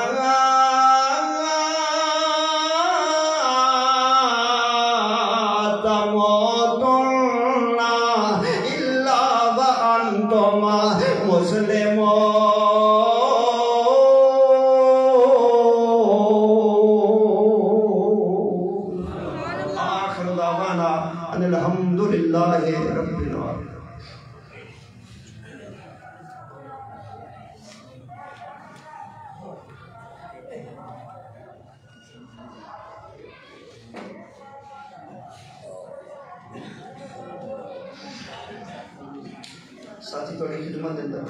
تموتن الا وانتم مسلمون۔ آخر دعوانا ان الحمدللہ رب العالمین۔ ساتھی تھوڑی خدمت اندر